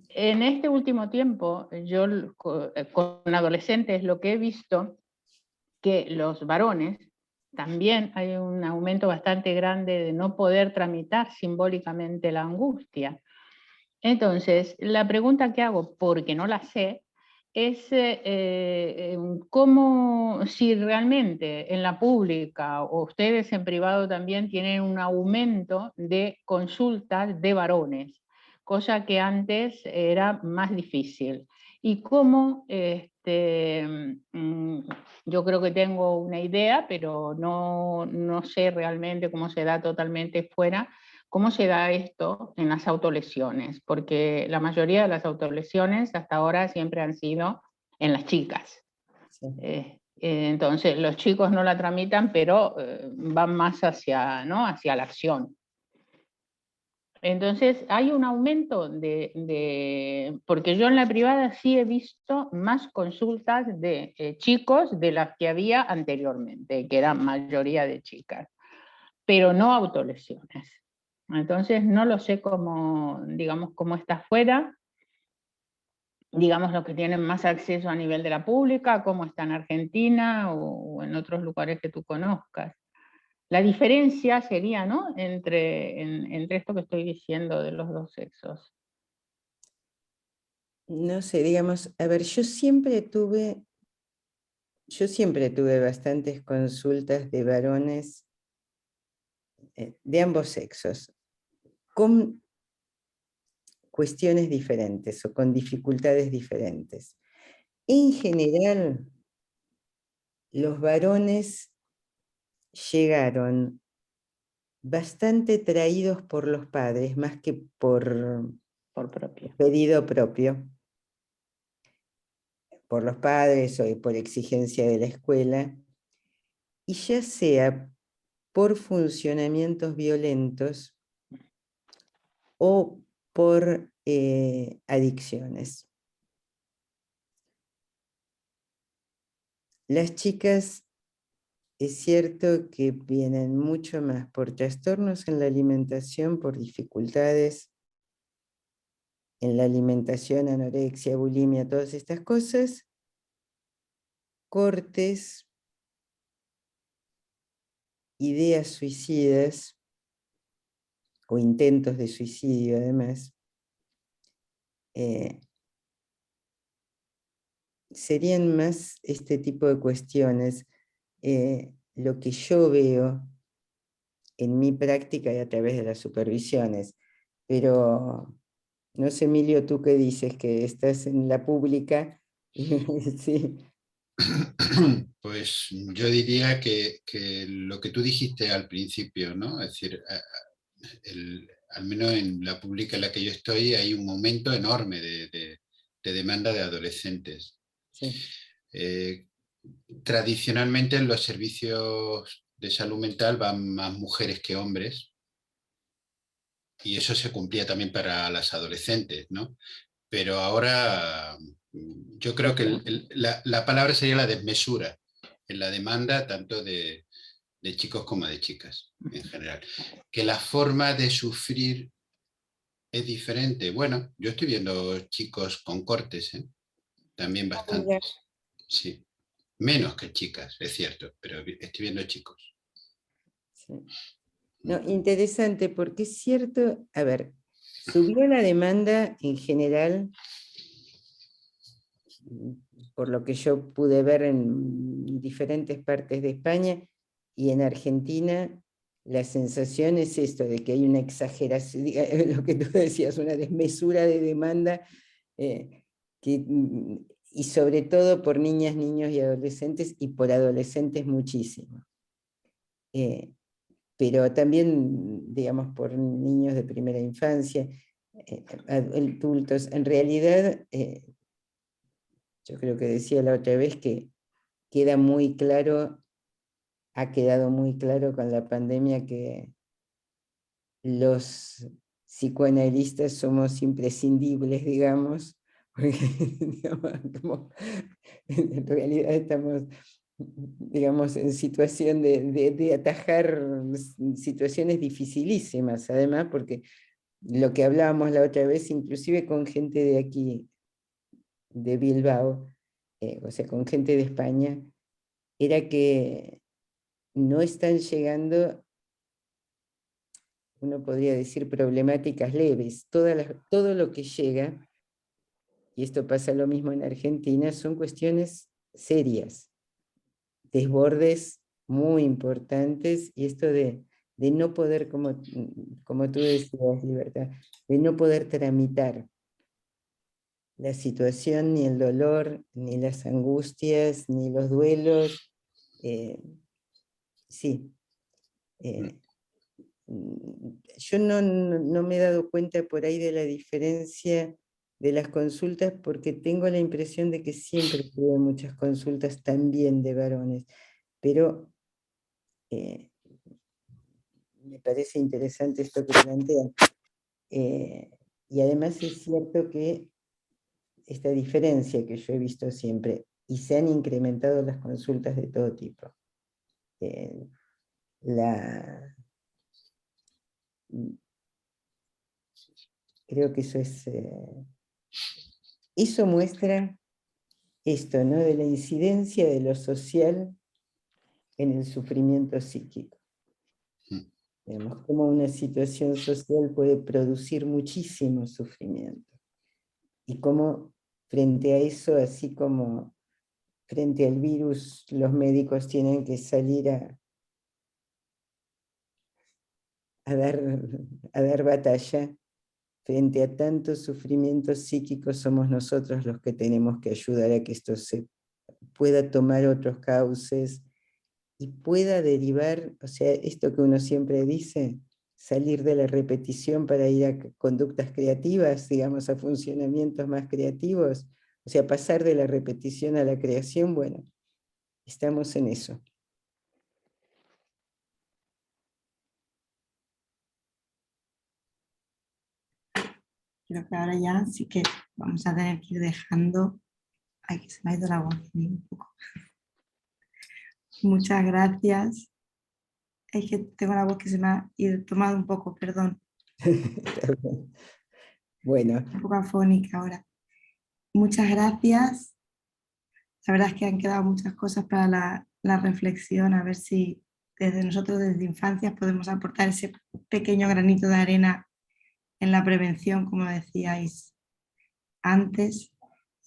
En este último tiempo, yo con adolescentes lo que he visto que los varones también hay un aumento bastante grande de no poder tramitar simbólicamente la angustia. Entonces, la pregunta que hago, porque no la sé, es cómo, si realmente en la pública o ustedes en privado también tienen un aumento de consultas de varones, cosa que antes era más difícil. Y cómo, yo creo que tengo una idea, pero no sé realmente cómo se da totalmente fuera. ¿Cómo se da esto en las autolesiones? Porque la mayoría de las autolesiones hasta ahora siempre han sido en las chicas. Sí. Entonces los chicos no la tramitan, pero van más hacia, ¿no? Hacia la acción. Entonces hay un aumento porque yo en la privada sí he visto más consultas de chicos de las que había anteriormente, que eran mayoría de chicas, pero no autolesiones. Entonces no lo sé cómo, digamos, cómo está afuera, digamos los que tienen más acceso a nivel de la pública, cómo está en Argentina o en otros lugares que tú conozcas. La diferencia sería, ¿no? Entre esto que estoy diciendo de los dos sexos. No sé, digamos, a ver, yo siempre tuve bastantes consultas de varones de ambos sexos, con cuestiones diferentes o con dificultades diferentes. En general, los varones llegaron bastante traídos por los padres, más que por propio. pedido propio, por los padres o por exigencia de la escuela, y ya sea por funcionamientos violentos o por adicciones. Las chicas es cierto que vienen mucho más por trastornos en la alimentación, por dificultades en la alimentación, anorexia, bulimia, todas estas cosas, cortes, ideas suicidas o intentos de suicidio además, serían más este tipo de cuestiones. Lo que yo veo en mi práctica y a través de las supervisiones, pero no sé, Emilio, tú qué dices, que estás en la pública. Sí. Pues yo diría que lo que tú dijiste al principio, ¿no? Es decir, al menos en la pública en la que yo estoy hay un momento enorme de demanda de adolescentes. Sí. Tradicionalmente en los servicios de salud mental van más mujeres que hombres, y eso se cumplía también para las adolescentes, ¿no? Pero ahora yo creo que la palabra sería la desmesura en la demanda tanto de chicos como de chicas en general. Que la forma de sufrir es diferente. Bueno, yo estoy viendo chicos con cortes, ¿eh? También bastantes. Sí. Menos que chicas, es cierto, pero estoy viendo chicos. Sí. No, interesante, porque es cierto, a ver, subió la demanda en general, por lo que yo pude ver en diferentes partes de España y en Argentina, la sensación es esto, de que hay una exageración, lo que tú decías, una desmesura de demanda, y sobre todo por niñas, niños y adolescentes, y por adolescentes muchísimo. Pero también, digamos, por niños de primera infancia, adultos. En realidad, yo creo que decía la otra vez que queda muy claro, ha quedado muy claro con la pandemia que los psicoanalistas somos imprescindibles, digamos, porque digamos, como, en realidad estamos, digamos, en situación de atajar situaciones dificilísimas, además, porque lo que hablábamos la otra vez, inclusive con gente de aquí, de Bilbao, o sea, con gente de España, era que no están llegando, uno podría decir, problemáticas leves. Todo lo que llega, y esto pasa lo mismo en Argentina, son cuestiones serias, desbordes muy importantes, y esto de no poder, como tú decías, Libertad, de no poder tramitar la situación, ni el dolor, ni las angustias, ni los duelos. Sí. Yo no me he dado cuenta por ahí de la diferencia de las consultas, porque tengo la impresión de que siempre tuve muchas consultas también de varones, pero me parece interesante esto que plantean. Y además es cierto que esta diferencia que yo he visto siempre, y se han incrementado las consultas de todo tipo. Creo que eso muestra esto, ¿no? De la incidencia de lo social en el sufrimiento psíquico. Vemos cómo una situación social puede producir muchísimo sufrimiento. Y cómo frente a eso, así como frente al virus, los médicos tienen que salir a dar batalla, frente a tantos sufrimientos psíquicos somos nosotros los que tenemos que ayudar a que esto se pueda tomar otros cauces y pueda derivar, o sea, esto que uno siempre dice, salir de la repetición para ir a conductas creativas, digamos, a funcionamientos más creativos, o sea, pasar de la repetición a la creación, bueno, estamos en eso. Creo que ahora ya sí que vamos a tener que ir dejando. Ay, que se me ha ido la voz un poco. Muchas gracias. Es que tengo la voz que se me ha ido tomado un poco, perdón. Bueno. Un poco afónica ahora. Muchas gracias. La verdad es que han quedado muchas cosas para la reflexión, a ver si desde nosotros, desde infancias, podemos aportar ese pequeño granito de arena en la prevención, como decíais antes,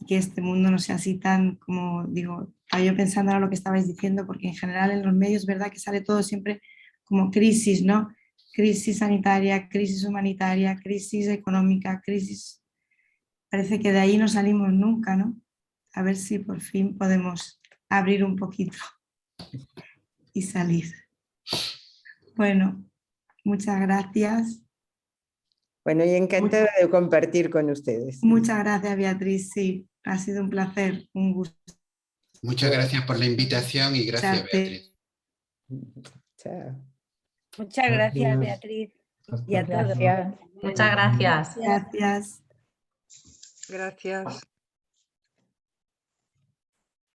y que este mundo no sea así tan, como digo, estaba yo pensando ahora lo que estabais diciendo, porque en general en los medios es verdad que sale todo siempre como crisis, ¿no? Crisis sanitaria, crisis humanitaria, crisis económica, crisis... Parece que de ahí no salimos nunca, ¿no? A ver si por fin podemos abrir un poquito y salir. Bueno, muchas gracias. Bueno, y encantada de compartir con ustedes. Muchas gracias, Beatriz. Sí, ha sido un placer, un gusto. Muchas gracias por la invitación y gracias, Beatriz. Chao. Muchas gracias, Beatriz. Y a todos. Gracias. Muchas gracias. Gracias. Gracias.